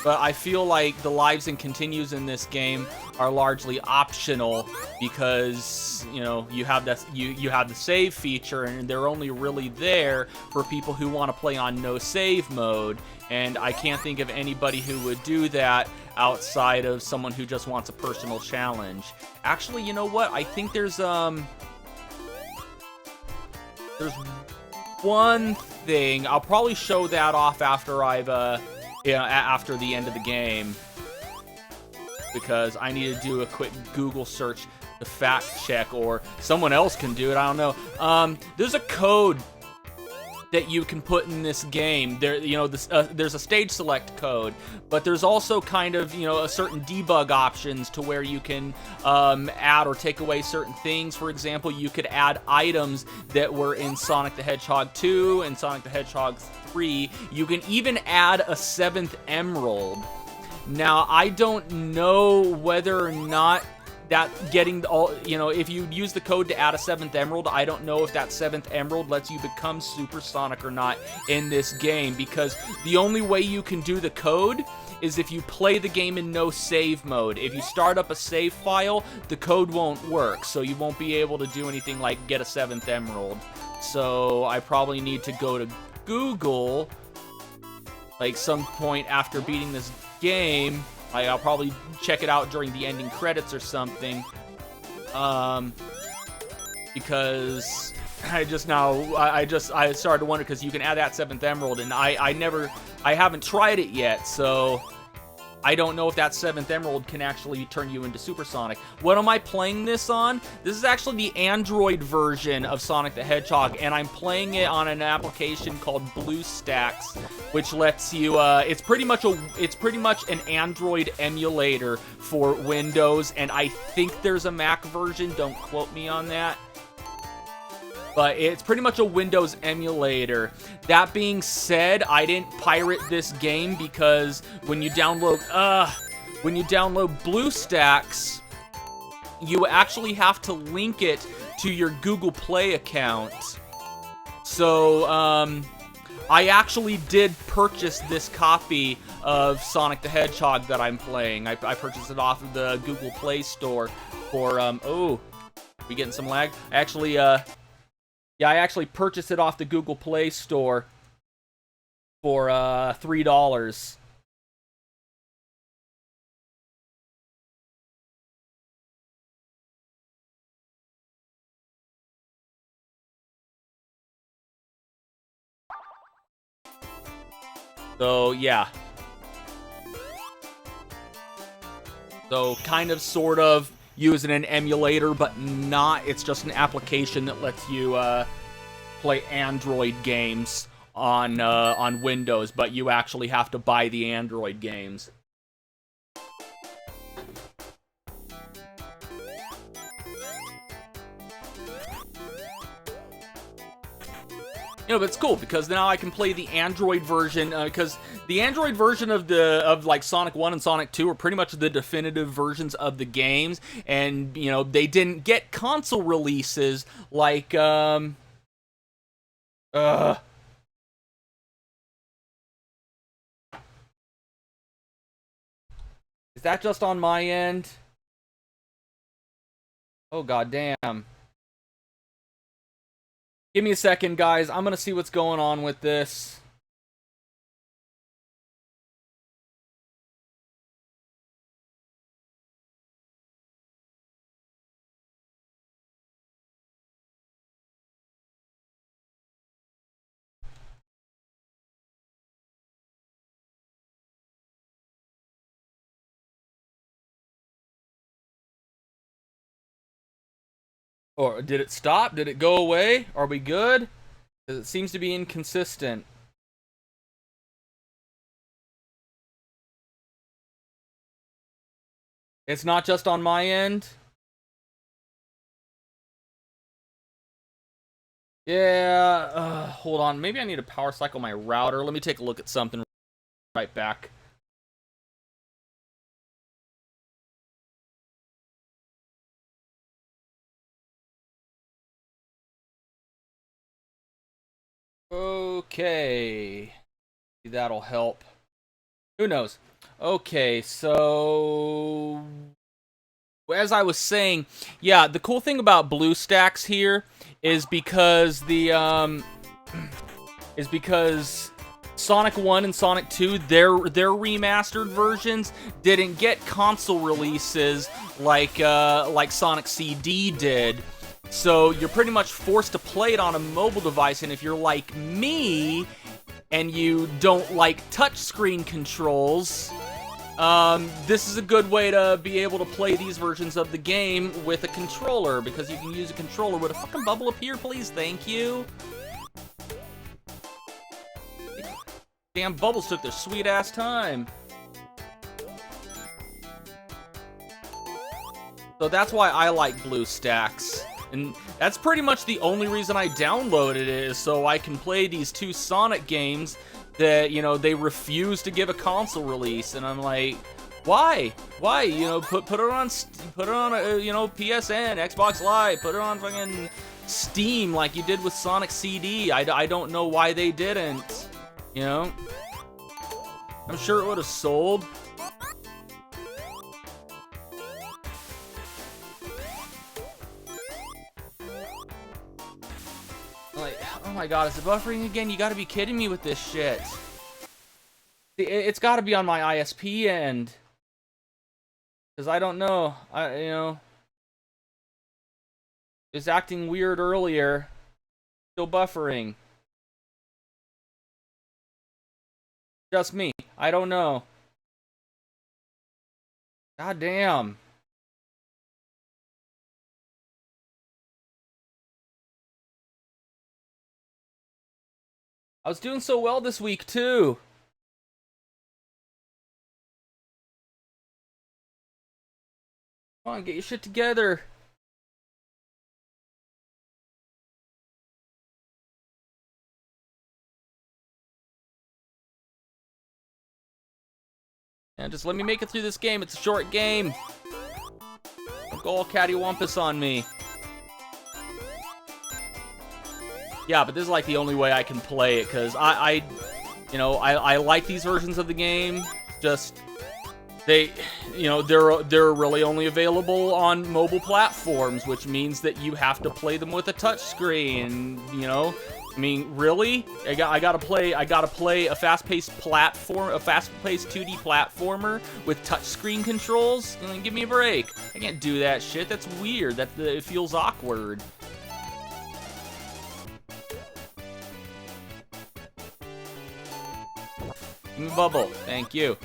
But I feel like the lives and continues in this game are largely optional because, you know, you have that you have the save feature, and they're only really there for people who want to play on no save mode. And I can't think of anybody who would do that outside of someone who just wants a personal challenge. Actually, you know what? I think there's one thing. I'll probably show that off after after the end of the game, because I need to do a quick Google search to fact check, or someone else can do it. I don't know. There's a code that you can put in this game. There's a stage select code, but there's also kind of, a certain debug options to where you can add or take away certain things. For example, you could add items that were in Sonic the Hedgehog 2 and Sonic the Hedgehog 3. You can even add a 7th emerald. Now, I don't know whether or not that getting all, if you use the code to add a 7th emerald, I don't know if that 7th emerald lets you become Super Sonic or not in this game, because the only way you can do the code is if you play the game in no save mode. If you start up a save file, the code won't work, so you won't be able to do anything like get a 7th emerald. So I probably need to go to Google, like some point after beating this game. I'll probably check it out during the ending credits or something, because I started to wonder, because you can add that 7th emerald, and I haven't tried it yet, so I don't know if that 7th emerald can actually turn you into Super Sonic. What am I playing this on? This is actually the Android version of Sonic the Hedgehog, and I'm playing it on an application called BlueStacks, which lets you, it's pretty much an Android emulator for Windows, and I think there's a Mac version, don't quote me on that. But it's pretty much a Windows emulator. That being said, I didn't pirate this game, because when you download BlueStacks, you actually have to link it to your Google Play account. So, I actually did purchase this copy of Sonic the Hedgehog that I'm playing. I purchased it off of the Google Play Store for, oh, we getting some lag? I actually purchased it off the Google Play Store for $3. So, yeah. So, kind of, sort of, using an emulator, but not. It's just an application that lets you play Android games on Windows, but you actually have to buy the Android games. But it's cool, because now I can play the Android version, because the Android version of like Sonic 1 and Sonic 2 are pretty much the definitive versions of the games, and, they didn't get console releases like, Is that just on my end? Oh, goddamn. Give me a second, guys. I'm gonna see what's going on with this. Or did it stop? Did it go away? Are we good? Because it seems to be inconsistent. It's not just on my end. Yeah, hold on. Maybe I need to power cycle my router. Let me take a look at something right back. Okay. That'll help. Who knows? Okay, so as I was saying, yeah, the cool thing about BlueStacks here is because Sonic 1 and Sonic 2, their remastered versions didn't get console releases like Sonic CD did. So you're pretty much forced to play it on a mobile device, and if you're like me and you don't like touchscreen controls, this is a good way to be able to play these versions of the game with a controller, because you can use a controller. Would a fucking bubble appear, please? Thank you. Damn bubbles took their sweet ass time. So that's why I like BlueStacks. And that's pretty much the only reason I downloaded it, is so I can play these two Sonic games that, you know, they refuse to give a console release. And I'm like, why? Why? You know, put it on you know, PSN, Xbox Live, put it on fucking Steam like you did with Sonic CD. I don't know why they didn't. You know? I'm sure it would have sold. Like, oh my god, is it buffering again? You gotta be kidding me with this shit. It's gotta be on my ISP end. Because I don't know. You know. It was acting weird earlier. Still buffering. Just me. I don't know. God damn. I was doing so well this week, too. Come on, get your shit together. And just let me make it through this game. It's a short game. Don't go all cattywampus on me. Yeah, but this is like the only way I can play it, because I like these versions of the game. Just, they, you know, they're really only available on mobile platforms, which means that you have to play them with a touchscreen. You know, I mean, really? I gotta play a fast-paced 2D platformer with touchscreen controls? I mean, give me a break. I can't do that shit. That's weird. It feels awkward. Give me a bubble. Thank you.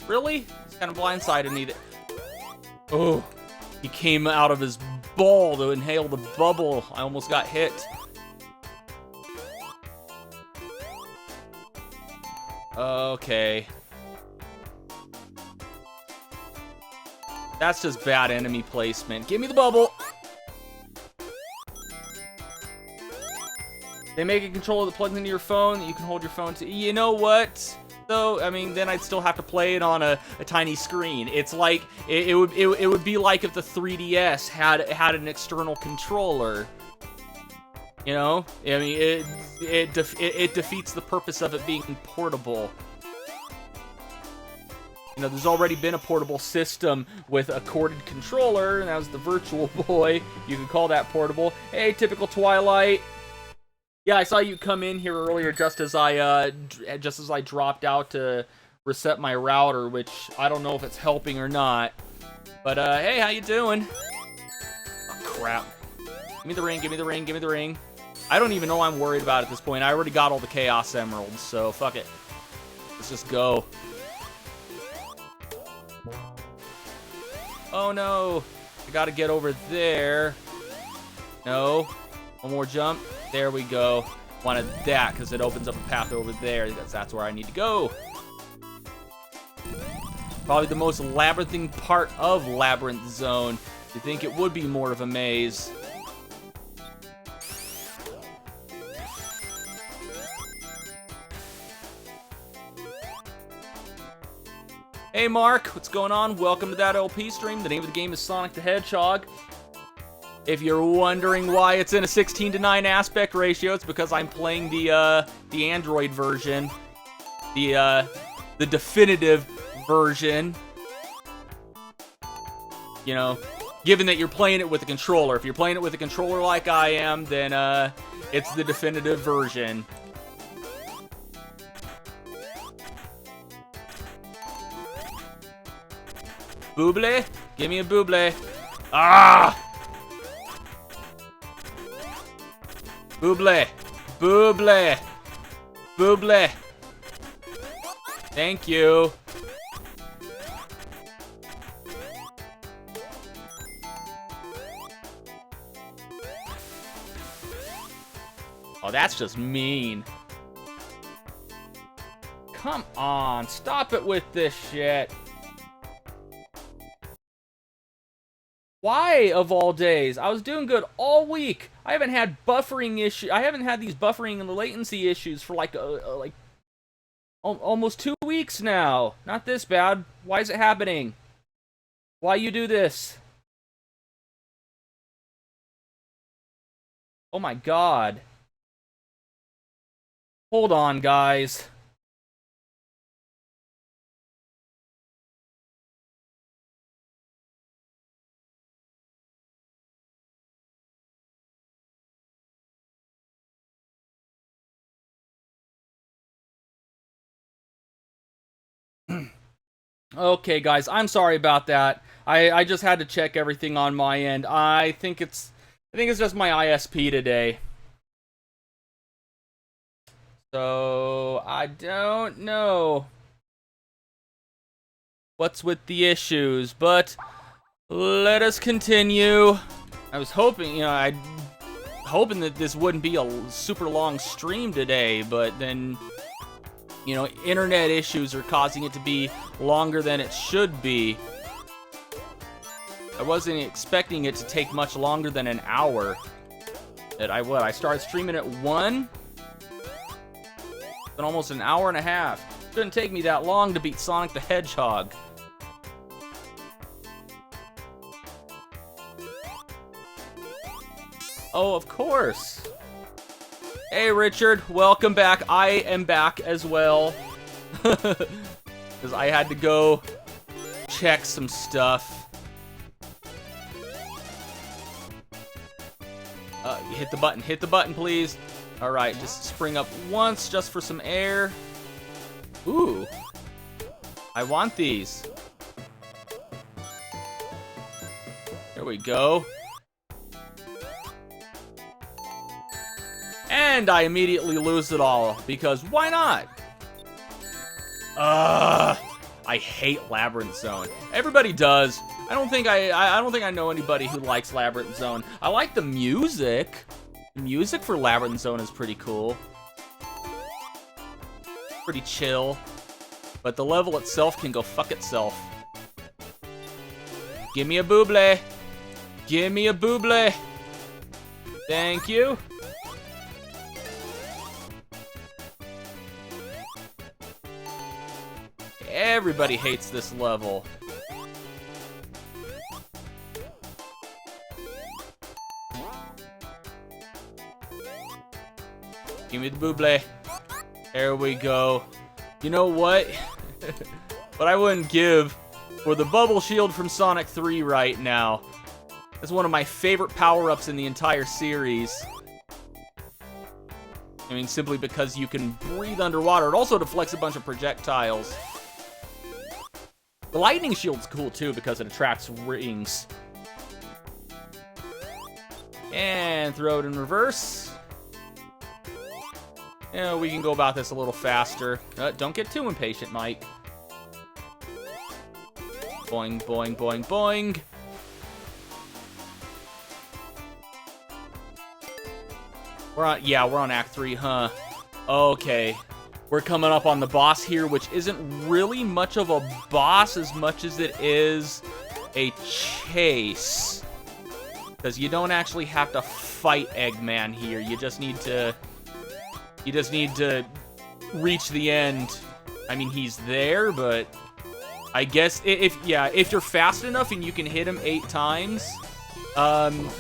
Really? It's kind of blindsided me. Oh, he came out of his ball to inhale the bubble. I almost got hit. Okay. That's just bad enemy placement. Give me the bubble. They make a controller that plugs into your phone that you can hold your phone to. You know what? Though, I mean, then I'd still have to play it on a tiny screen. It's like it would be like if the 3DS had an external controller. You know, I mean, it defeats the purpose of it being portable. You know, there's already been a portable system with a corded controller, and that was the Virtual Boy. You can call that portable. Hey, typical Twilight. Yeah, I saw you come in here earlier just as I dropped out to reset my router, which I don't know if it's helping or not. But hey, how you doing? Oh, crap. Give me the ring, give me the ring, give me the ring. I don't even know I'm worried about at this point. I already got all the Chaos Emeralds, so fuck it. Let's just go. Oh no, I gotta get over there. No, one more jump. There we go. Wanted that because it opens up a path over there. That's where I need to go. Probably the most labyrinthine part of Labyrinth Zone. You'd think it would be more of a maze. Hey Mark, what's going on? Welcome to that LP stream. The name of the game is Sonic the Hedgehog. If you're wondering why it's in a 16:9 aspect ratio, it's because I'm playing the Android version, the definitive version. You know, given that you're playing it with a controller. If you're playing it with a controller like I am, then it's the definitive version. Booble? Give me a booble. Ah! Booble. Booble. Booble. Thank you. Oh, that's just mean. Come on, stop it with this shit. Why, of all days? I was doing good all week. I haven't had buffering issues. I haven't had these buffering and latency issues for like almost 2 weeks now. Not this bad. Why is it happening? Why you do this? Oh my god. Hold on, guys. Okay, guys, I'm sorry about that. I just had to check everything on my end. I think it's just my ISP today. So, I don't know what's with the issues, but let us continue. I was hoping, hoping that this wouldn't be a super long stream today, but then, internet issues are causing it to be longer than it should be. I wasn't expecting it to take much longer than an hour. I started streaming at 1? It's been almost an hour and a half. It didn't take me that long to beat Sonic the Hedgehog. Oh, of course. Hey, Richard. Welcome back. I am back as well. Because I had to go check some stuff. Hit the button. Hit the button, please. Alright, just spring up once just for some air. Ooh. I want these. There we go. And I immediately lose it all, because why not? I hate Labyrinth Zone. Everybody does. I don't think I know anybody who likes Labyrinth Zone. I like the music. The music for Labyrinth Zone is pretty cool. Pretty chill. But the level itself can go fuck itself. Give me a booble. Give me a booble. Thank you. Everybody hates this level. Give me the booble. There we go. You know what? what I wouldn't give for the bubble shield from Sonic 3 right now. It's one of my favorite power-ups in the entire series. I mean, simply because you can breathe underwater. It also deflects a bunch of projectiles. The lightning shield's cool, too, because it attracts rings. And throw it in reverse. Yeah, we can go about this a little faster. Don't get too impatient, Mike. Boing, boing, boing, boing. We're on Act 3, huh? Okay. We're coming up on the boss here, which isn't really much of a boss as much as it is a chase. Because you don't actually have to fight Eggman here. You just need to reach the end. I mean, he's there, but I guess if you're fast enough and you can hit him 8 times,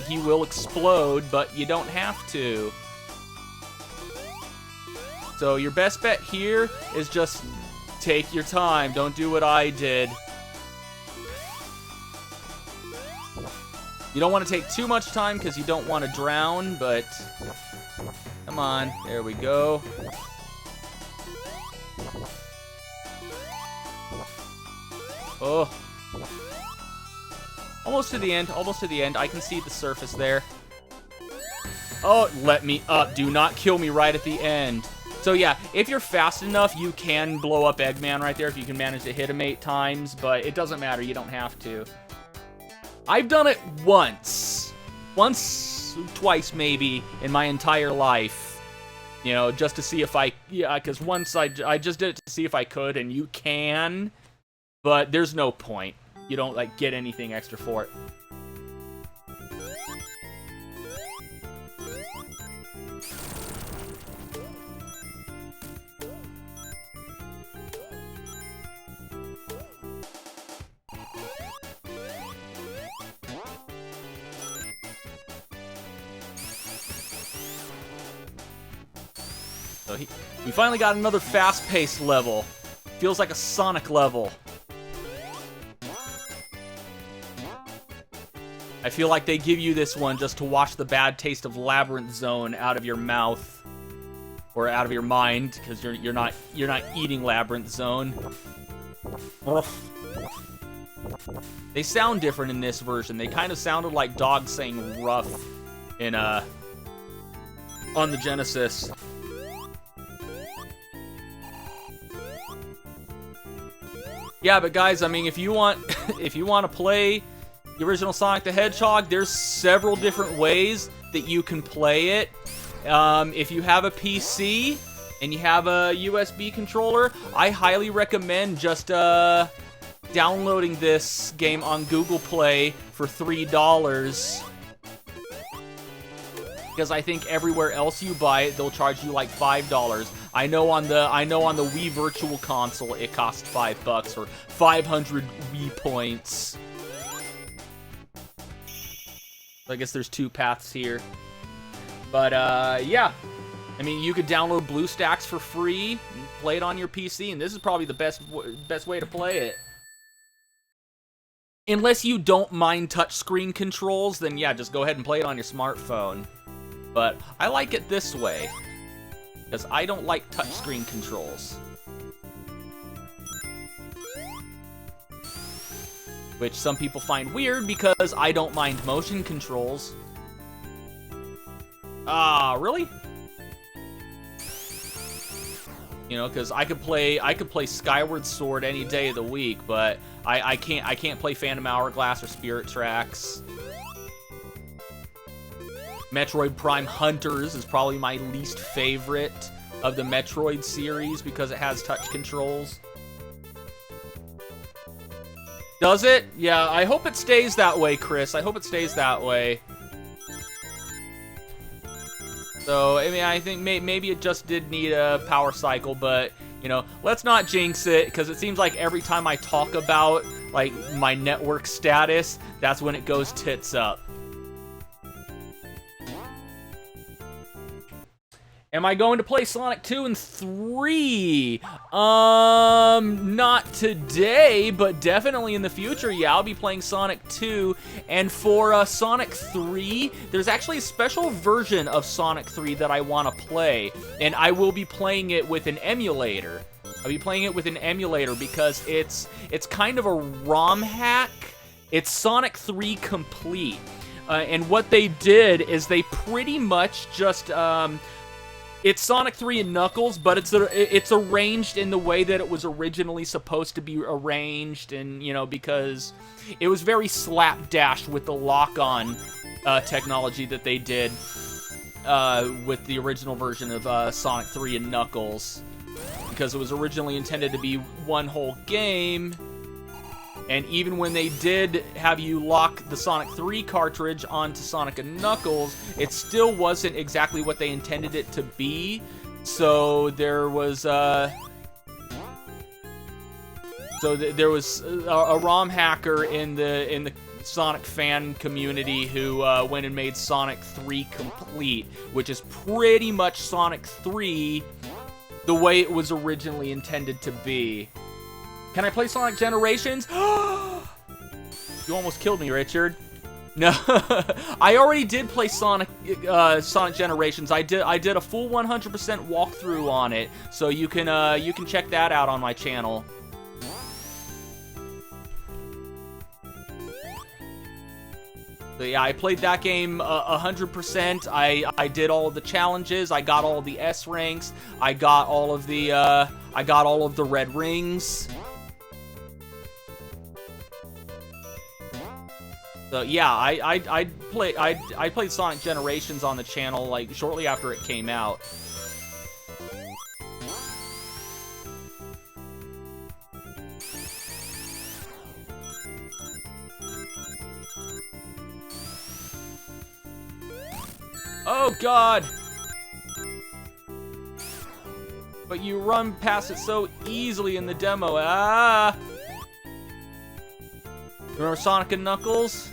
he will explode, but you don't have to. So your best bet here is just take your time. Don't do what I did. You don't want to take too much time because you don't want to drown, but come on. There we go. Oh. Almost to the end. Almost to the end. I can see the surface there. Oh, let me up. Do not kill me right at the end. So yeah, if you're fast enough, you can blow up Eggman right there if you can manage to hit him 8 times, but it doesn't matter. You don't have to. I've done it once. Twice maybe in my entire life. You know, just to see if because once I just did it to see if I could, and you can, but there's no point. You don't, like, get anything extra for it. So we finally got another fast-paced level. Feels like a Sonic level. I feel like they give you this one just to wash the bad taste of Labyrinth Zone out of your mouth. Or out of your mind, because you're not eating Labyrinth Zone. They sound different in this version. They kind of sounded like dogs saying rough in on the Genesis. Yeah, but guys, I mean, if you want to play the original Sonic the Hedgehog, there's several different ways that you can play it. If you have a PC and you have a USB controller, I highly recommend just downloading this game on Google Play for $3. Because I think everywhere else you buy it, they'll charge you like $5. I know on the Wii Virtual Console it costs $5 or 500 Wii points. I guess there's 2 paths here. But yeah, I mean, you could download BlueStacks for free, and play it on your PC, and this is probably the best way to play it. Unless you don't mind touchscreen controls, then yeah, just go ahead and play it on your smartphone. But I like it this way, because I don't like touchscreen controls. Which some people find weird, because I don't mind motion controls. Ah, really? You know, because I could play Skyward Sword any day of the week, but I can't play Phantom Hourglass or Spirit Tracks. Metroid Prime Hunters is probably my least favorite of the Metroid series because it has touch controls. Does it? Yeah, I hope it stays that way, Chris. I hope it stays that way. So, I mean, I think maybe it just did need a power cycle, but, you know, let's not jinx it, because it seems like every time I talk about, like, my network status, that's when it goes tits up. Am I going to play Sonic 2 and 3? Not today, but definitely in the future. Yeah, I'll be playing Sonic 2. And for Sonic 3, there's actually a special version of Sonic 3 that I want to play. And I will be playing it with an emulator. I'll be playing it with an emulator because it's kind of a ROM hack. It's Sonic 3 Complete. And what they did is they pretty much just... it's Sonic 3 and Knuckles, but it's arranged in the way that it was originally supposed to be arranged, and, you know, because it was very slapdash with the lock-on technology that they did with the original version of Sonic 3 and Knuckles, because it was originally intended to be one whole game. And even when they did have you lock the Sonic 3 cartridge onto Sonic & Knuckles, it still wasn't exactly what they intended it to be. So there was there was a ROM hacker in the Sonic fan community who went and made Sonic 3 Complete, which is pretty much Sonic 3 the way it was originally intended to be. Can I play Sonic Generations? You almost killed me, Richard. No, I already did play Sonic Generations. I did a full 100% walkthrough on it, so you can check that out on my channel. So yeah, I played that game 100%. I did all of the challenges. I got all of the S ranks. I got all of the red rings. So yeah, I played Sonic Generations on the channel like shortly after it came out. Oh god! But you run past it so easily in the demo. Ah! Remember Sonic & Knuckles?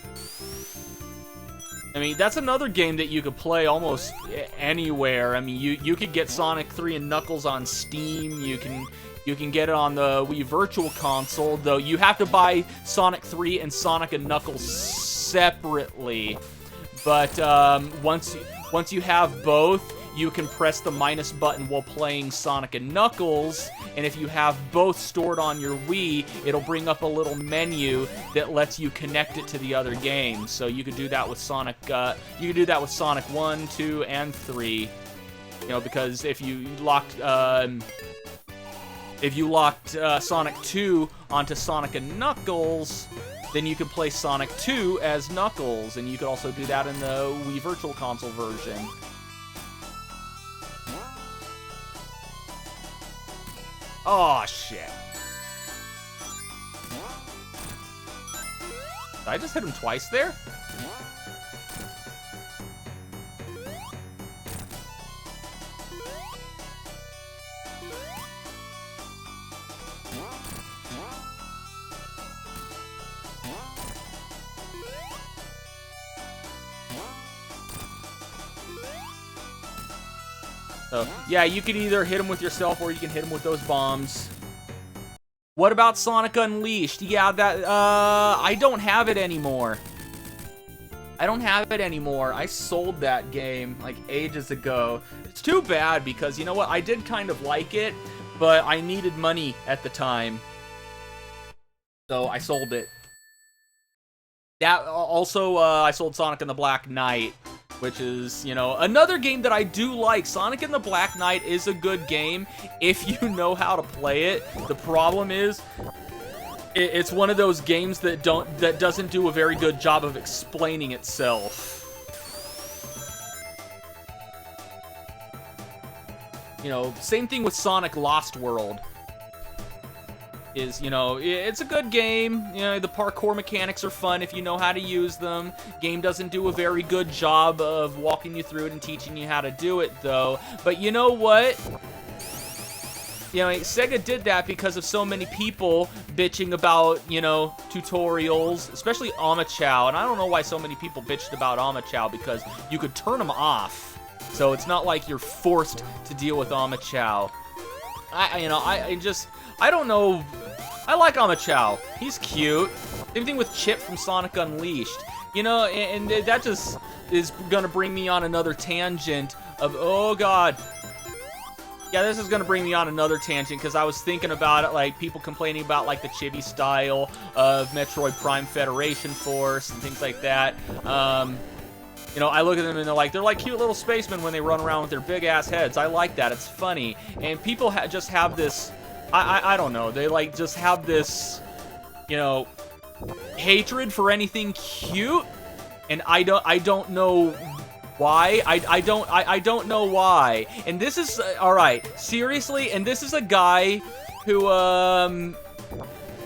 I mean, that's another game that you could play almost anywhere. I mean, you could get Sonic 3 and Knuckles on Steam. You can get it on the Wii Virtual Console, though you have to buy Sonic 3 and Sonic & Knuckles separately. But once you have both, you can press the minus button while playing Sonic & Knuckles, and if you have both stored on your Wii, it'll bring up a little menu that lets you connect it to the other games. So you could do that with Sonic. You could do that with Sonic 1, 2, and 3. You know, because if you locked Sonic 2 onto Sonic & Knuckles, then you could play Sonic 2 as Knuckles, and you could also do that in the Wii Virtual Console version. Oh shit. Did I just hit him twice there? So, yeah, you can either hit him with yourself or you can hit him with those bombs. What about Sonic Unleashed? Yeah, that, I don't have it anymore. I don't have it anymore. I sold that game, like, ages ago. It's too bad because, you know what, I did kind of like it, but I needed money at the time. So, I sold it. That, also, I sold Sonic and the Black Knight, which is, you know, another game that I do like. Sonic and the Black Knight is a good game if you know how to play it. The problem is, it's one of those games that doesn't do a very good job of explaining itself. You know, same thing with Sonic Lost World. Is, you know, it's a good game. You know, the parkour mechanics are fun if you know how to use them. Game doesn't do a very good job of walking you through it and teaching you how to do it, though. But you know what? You know, Sega did that because of so many people bitching about, you know, tutorials, especially Omachow. And I don't know why so many people bitched about Omachow, because you could turn them off. So it's not like you're forced to deal with Amachow. I don't know. I like Amachow. He's cute. Same thing with Chip from Sonic Unleashed. You know, and that just is gonna bring me on another tangent of, oh god. Yeah, this is gonna bring me on another tangent because I was thinking about it, like people complaining about like the chibi style of Metroid Prime Federation Force and things like that. You know, I look at them and they're like cute little spacemen when they run around with their big ass heads. I like that. It's funny. And people just have this, I don't know. They like just have this, you know, hatred for anything cute, and I don't know why. I don't know why. And this is all right, seriously. And this is a guy who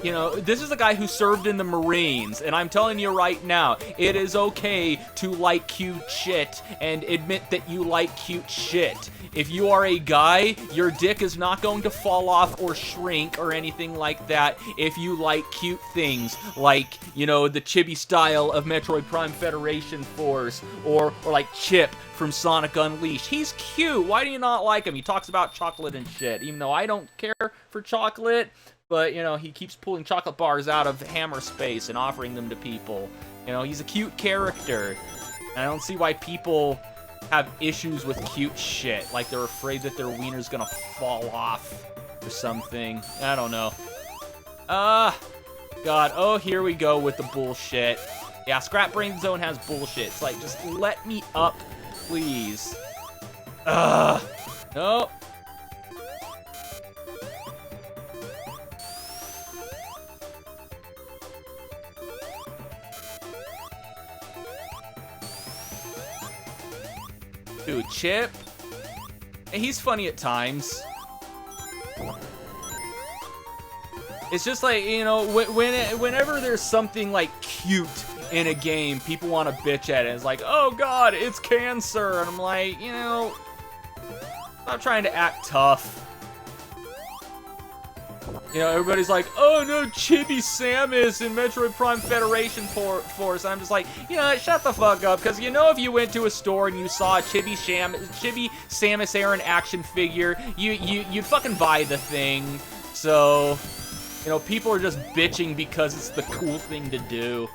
you know, this is a guy who served in the Marines, and I'm telling you right now, it is okay to like cute shit and admit that you like cute shit. If you are a guy, your dick is not going to fall off or shrink or anything like that if you like cute things, like, you know, the chibi style of Metroid Prime Federation Force, or like Chip from Sonic Unleashed. He's cute. Why do you not like him? He talks about chocolate and shit, even though I don't care for chocolate. But, you know, he keeps pulling chocolate bars out of hammer space and offering them to people. You know, he's a cute character. And I don't see why people have issues with cute shit. Like they're afraid that their wiener's gonna fall off or something. I don't know. God. Oh, here we go with the bullshit. Yeah, Scrap Brain Zone has bullshit. It's like, just let me up, please. Nope. Dude, Chip, he's funny at times. It's just like, you know, whenever there's something like cute in a game, people want to bitch at it. It's like, oh god, it's cancer. And I'm like, you know, stop trying to act tough. You know, everybody's like, oh no, Chibi Samus in Metroid Prime Federation Force. And I'm just like, you know, shut the fuck up. Because you know, if you went to a store and you saw a Chibi Samus Aran action figure, you'd fucking buy the thing. So, you know, people are just bitching because it's the cool thing to do.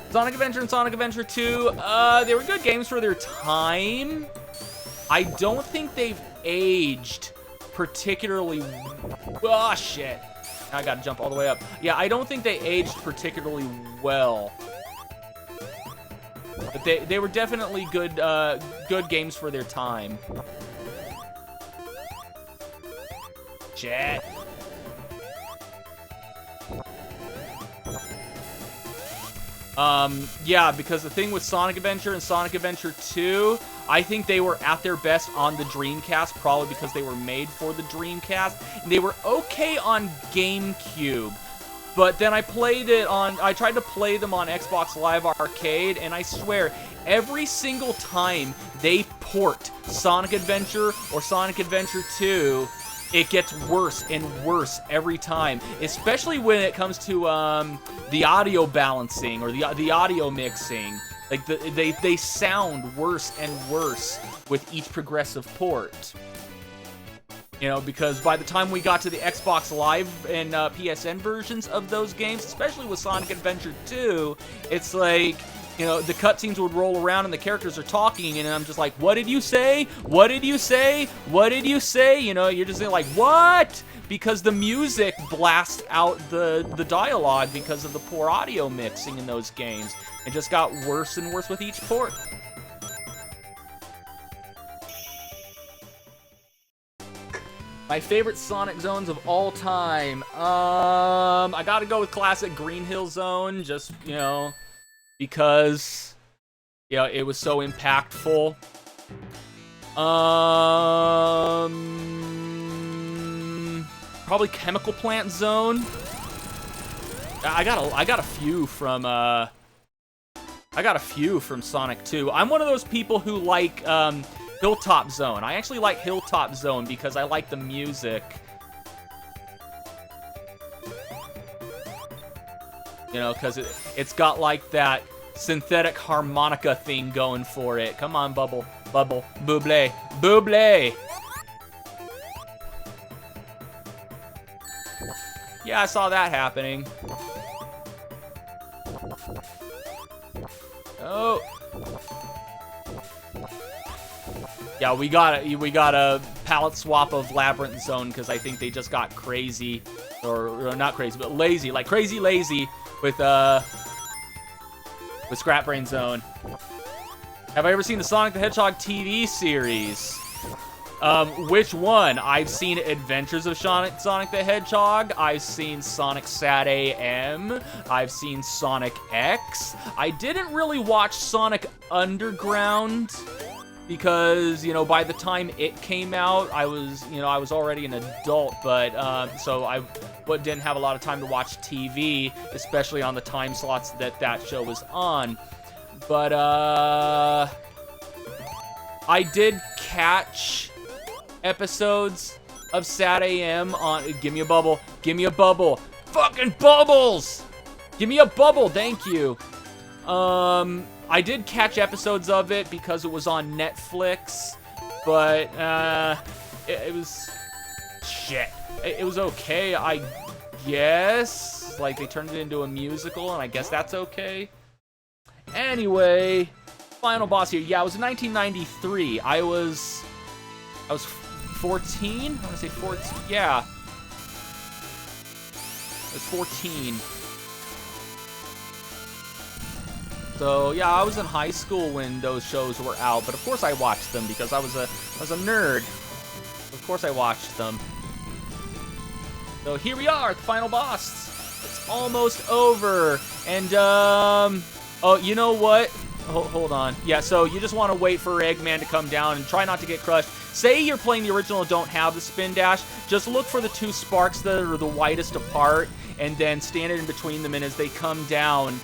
Sonic Adventure and Sonic Adventure 2, they were good games for their time. I don't think they've aged particularly, oh shit, I gotta jump all the way up. Yeah, I don't think they aged particularly well, but they were definitely good good games for their time. Shit. Yeah, because the thing with Sonic Adventure and Sonic Adventure 2, I think they were at their best on the Dreamcast, probably because they were made for the Dreamcast, and they were okay on GameCube. But then I tried to play them on Xbox Live Arcade, and I swear, every single time they port Sonic Adventure or Sonic Adventure 2, it gets worse and worse every time, especially when it comes to the audio balancing or the audio mixing. Like they sound worse and worse with each progressive port. You know, because by the time we got to the Xbox Live and PSN versions of those games, especially with Sonic Adventure 2, it's like, you know, the cutscenes would roll around and the characters are talking, and I'm just like, what did you say? What did you say? What did you say? You know, you're just like, what? Because the music blasts out the dialogue because of the poor audio mixing in those games. It just got worse and worse with each port. My favorite Sonic zones of all time. I gotta go with classic Green Hill Zone, just, you know, because, you know, it was so impactful. Probably Chemical Plant Zone. I got a few from Sonic 2. I'm one of those people who like Hilltop Zone. I actually like Hilltop Zone because I like the music. You know, because it's got like that synthetic harmonica thing going for it. Come on, Bubble. Bubble. Buble. Buble! Yeah, I saw that happening. Oh. Yeah, we got a palette swap of Labyrinth Zone because I think they just got crazy, or not crazy, but lazy, like crazy lazy with Scrap Brain Zone. Have I ever seen the Sonic the Hedgehog TV series? Which one? I've seen Adventures of Sonic the Hedgehog. I've seen Sonic Sat AM. I've seen Sonic X. I didn't really watch Sonic Underground because, you know, by the time it came out, I was already an adult, but so I didn't have a lot of time to watch TV, especially on the time slots that show was on. But I did catch episodes of Sat AM on. Give me a bubble. Give me a bubble. Fucking bubbles! Give me a bubble. Thank you. I did catch episodes of it because it was on Netflix, but it was shit. It was okay, I guess. Like, they turned it into a musical, and I guess that's okay. Anyway, final boss here. Yeah, it was in 1993. I was 14? I want to say 14. Yeah. I was 14. So, yeah, I was in high school when those shows were out, but of course I watched them because I was a nerd. Of course I watched them. So here we are, the final boss. It's almost over. And, oh, you know what? Hold on. Yeah, so you just want to wait for Eggman to come down and try not to get crushed. Say you're playing the original and don't have the spin dash. Just look for the two sparks that are the widest apart and then stand in between them, and as they come down,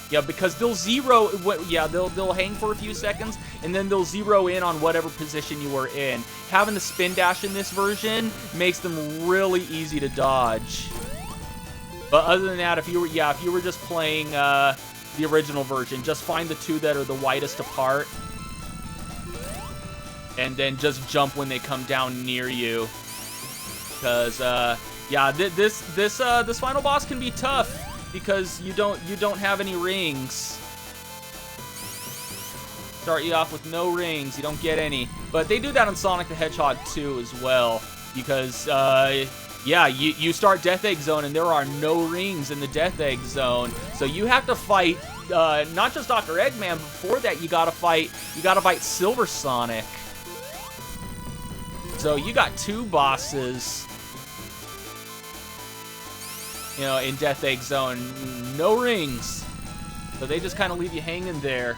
yeah, because they'll zero. Yeah, they'll hang for a few seconds, and then they'll zero in on whatever position you were in. Having the spin dash in this version makes them really easy to dodge. But other than that, if you were just playing the original version, just find the two that are the widest apart, and then just jump when they come down near you. Because yeah, this final boss can be tough. Because you don't have any rings. Start you off with no rings. You don't get any. But they do that on Sonic the Hedgehog 2 as well. Because yeah, you start Death Egg Zone and there are no rings in the Death Egg Zone. So you have to fight not just Dr. Eggman. Before that, you gotta fight Silver Sonic. So you got two bosses. You know, in Death Egg Zone, no rings. So they just kind of leave you hanging there.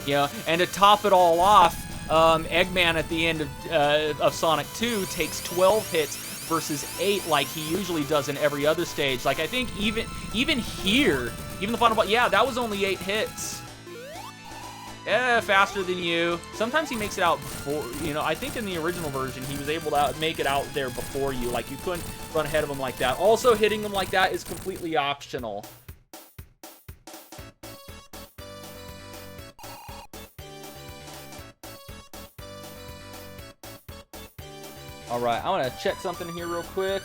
You know, and to top it all off, Eggman at the end of Sonic 2 takes 12 hits versus 8 like he usually does in every other stage. Like, I think even here, even the final boss, yeah, that was only 8 hits. Yeah, faster than you. Sometimes he makes it out before, you know, I think in the original version, he was able to make it out there before you. Like, you couldn't run ahead of him like that. Also, hitting him like that is completely optional. Alright, I want to check something here real quick.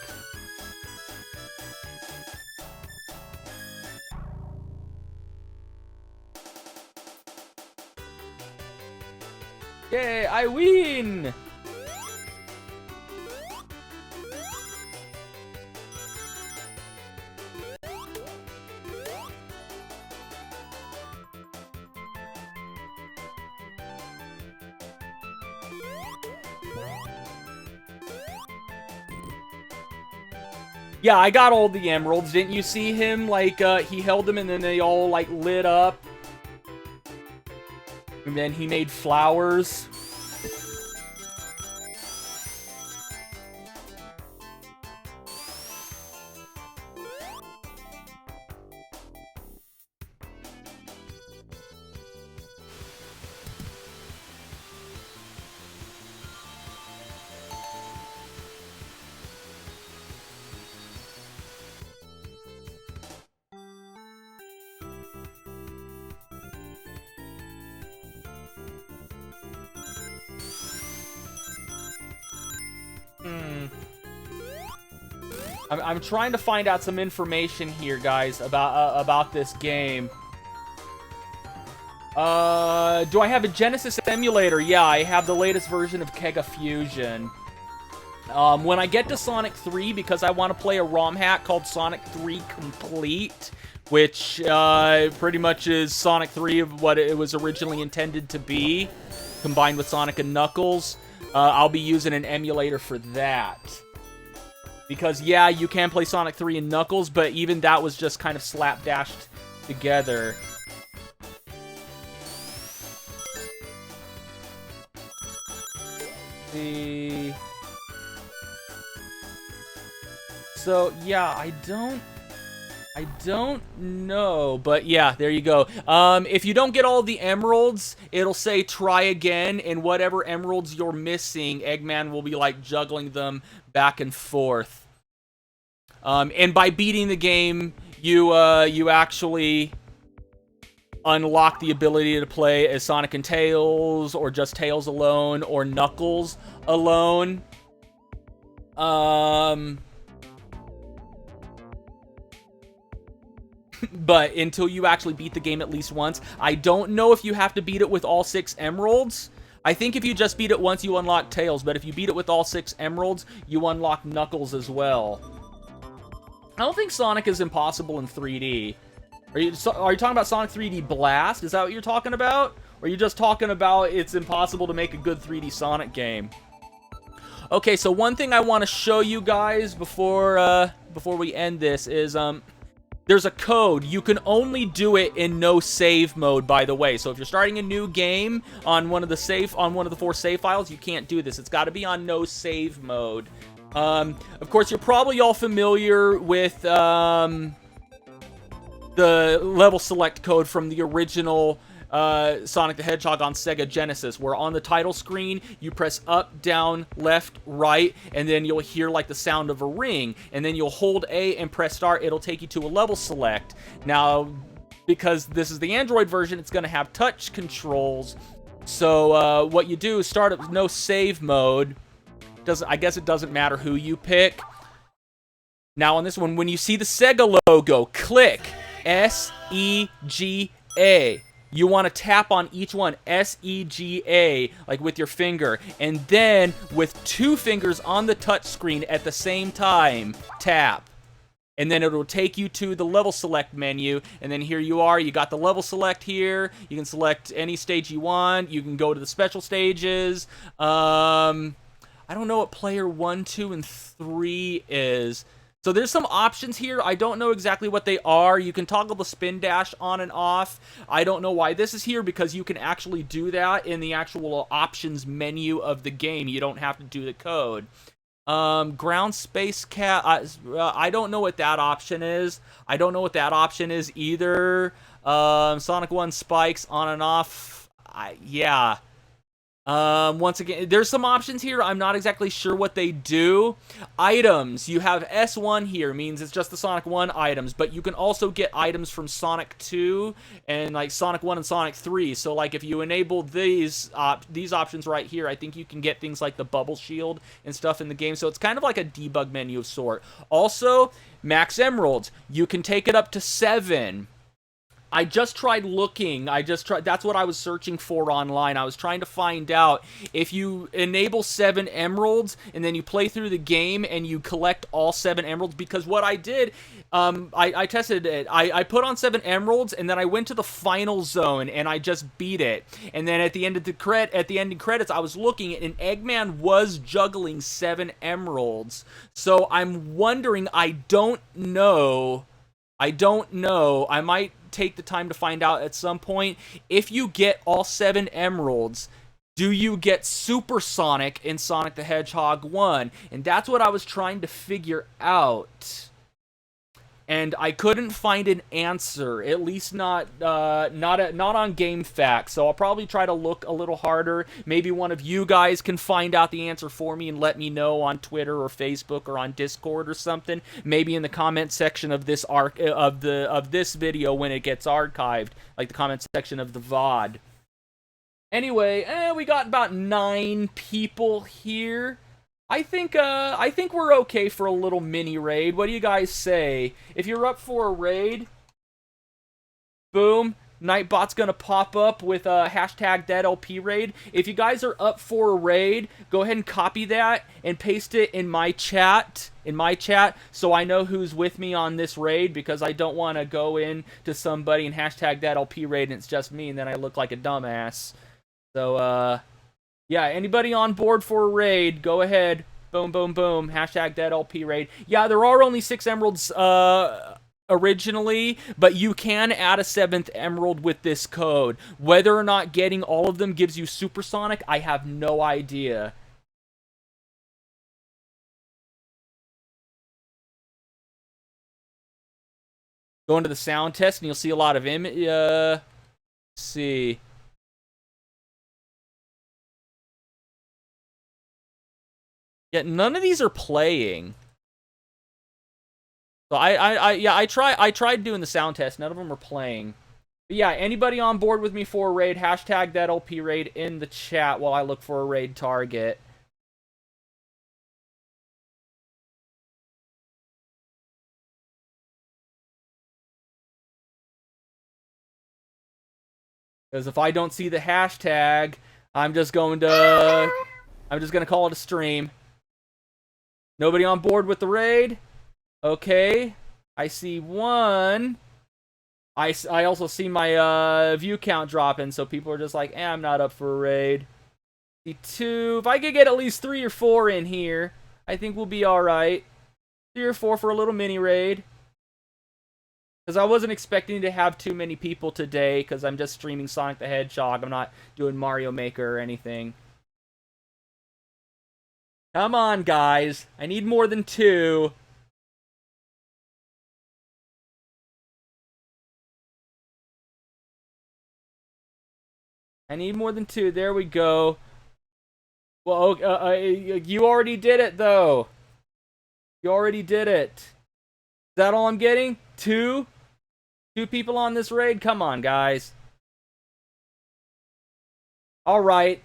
Yay, I win! Yeah, I got all the emeralds. Didn't you see him? Like, he held them and then they all, like, lit up. And then he made flowers. I'm trying to find out some information here, guys, about this game. Do I have a Genesis emulator? Yeah, I have the latest version of Kega Fusion. When I get to Sonic 3, because I want to play a ROM hack called Sonic 3 Complete, which pretty much is Sonic 3 of what it was originally intended to be, combined with Sonic and Knuckles, I'll be using an emulator for that. Because, yeah, you can play Sonic 3 and Knuckles, but even that was just kind of slapdashed together. So, yeah, I don't know, but yeah, there you go. If you don't get all the emeralds, it'll say try again, and whatever emeralds you're missing, Eggman will be like juggling them back and forth. And by beating the game, you actually unlock the ability to play as Sonic and Tails, or just Tails alone, or Knuckles alone. But until you actually beat the game at least once, I don't know if you have to beat it with all 6 emeralds. I think if you just beat it once, you unlock Tails, but if you beat it with all 6 emeralds, you unlock Knuckles as well. I don't think Sonic is impossible in 3D. Are you talking about Sonic 3D Blast? Is that what you're talking about? Or are you just talking about it's impossible to make a good 3D Sonic game? Okay, so one thing I want to show you guys before we end this is there's a code. You can only do it in no save mode, by the way. So if you're starting a new game on one of the 4 save files, you can't do this. It's got to be on no save mode. Of course, you're probably all familiar with the level select code from the original Sonic the Hedgehog on Sega Genesis, where on the title screen, you press up, down, left, right, and then you'll hear like the sound of a ring, and then you'll hold A and press start. It'll take you to a level select. Now, because this is the Android version, it's going to have touch controls. So what you do is start at no save mode. I guess it doesn't matter who you pick. Now on this one, when you see the Sega logo, click S-E-G-A. You want to tap on each one, S-E-G-A, like with your finger. And then, with 2 fingers on the touch screen at the same time, tap. And then it'll take you to the level select menu. And then here you are. You got the level select here. You can select any stage you want. You can go to the special stages. I don't know what player 1, 2, and 3 is. So there's some options here. I don't know exactly what they are. You can toggle the spin dash on and off. I don't know why this is here, because you can actually do that in the actual options menu of the game. You don't have to do the code. Ground space cat. I don't know what that option is. I don't know what that option is either. Sonic 1 spikes on and off. Yeah. Once again, there's some options here. I'm not exactly sure what they do. Items. You have S1 here, means it's just the Sonic 1 items, but you can also get items from Sonic 2 and like Sonic 1 and Sonic 3. So like if you enable these options right here, I think you can get things like the bubble shield and stuff in the game. So it's kind of like a debug menu of sort. Also, max emeralds. You can take it up to 7. I just tried looking. That's what I was searching for online. I was trying to find out if you enable 7 emeralds and then you play through the game and you collect all 7 emeralds. Because what I did, I tested it. I put on 7 emeralds and then I went to the final zone and I just beat it. And then at the end of the ending credits, I was looking and Eggman was juggling 7 emeralds. So I'm wondering. I don't know. I might take the time to find out at some point. If you get all 7 emeralds, do you get Supersonic in Sonic the Hedgehog 1? And that's what I was trying to figure out. And I couldn't find an answer, at least not on GameFAQs. So I'll probably try to look a little harder. Maybe one of you guys can find out the answer for me and let me know on Twitter or Facebook or on Discord or something. Maybe in the comment section of this this video when it gets archived, like the comment section of the VOD. Anyway, we got about 9 people here. I think we're okay for a little mini raid. What do you guys say? If you're up for a raid, boom, Nightbot's gonna pop up with a hashtag #deadLP raid. If you guys are up for a raid, go ahead and copy that and paste it in my chat. So I know who's with me on this raid, because I don't want to go in to somebody and hashtag #deadLP raid and it's just me and then I look like a dumbass. So yeah, anybody on board for a raid, go ahead. Boom, boom, boom. Hashtag #deadLP raid. Yeah, there are only 6 emeralds originally, but you can add a 7th emerald with this code. Whether or not getting all of them gives you supersonic, I have no idea. Go into the sound test and you'll see a lot of let's see. Yeah, none of these are playing. So I tried doing the sound test. None of them are playing. But yeah, anybody on board with me for a raid, hashtag #deadLP raid in the chat while I look for a raid target. Because if I don't see the hashtag, I'm just gonna call it a stream. Nobody on board with the raid? Okay. I see 1. I also see my view count dropping, so people are just like, I'm not up for a raid. See 2. If I could get at least 3 or 4 in here, I think we'll be alright. 3 or 4 for a little mini raid. Because I wasn't expecting to have too many people today, because I'm just streaming Sonic the Hedgehog. I'm not doing Mario Maker or anything. Come on, guys. I need more than 2. I need more than 2. There we go. Well, you already did it, though. You already did it. Is that all I'm getting? 2? 2 people on this raid? Come on, guys. Alright.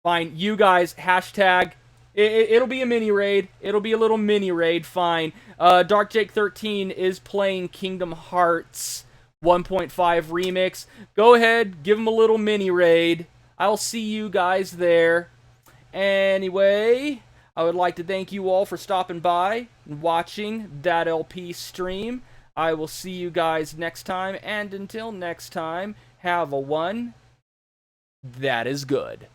Fine. You guys, hashtag. It'll be a mini raid. It'll be a little mini raid. Fine. Dark Jake 13 is playing Kingdom Hearts 1.5 Remix. Go ahead, give him a little mini raid. I'll see you guys there. Anyway, I would like to thank you all for stopping by and watching that LP stream. I will see you guys next time, and until next time, have a one that is good.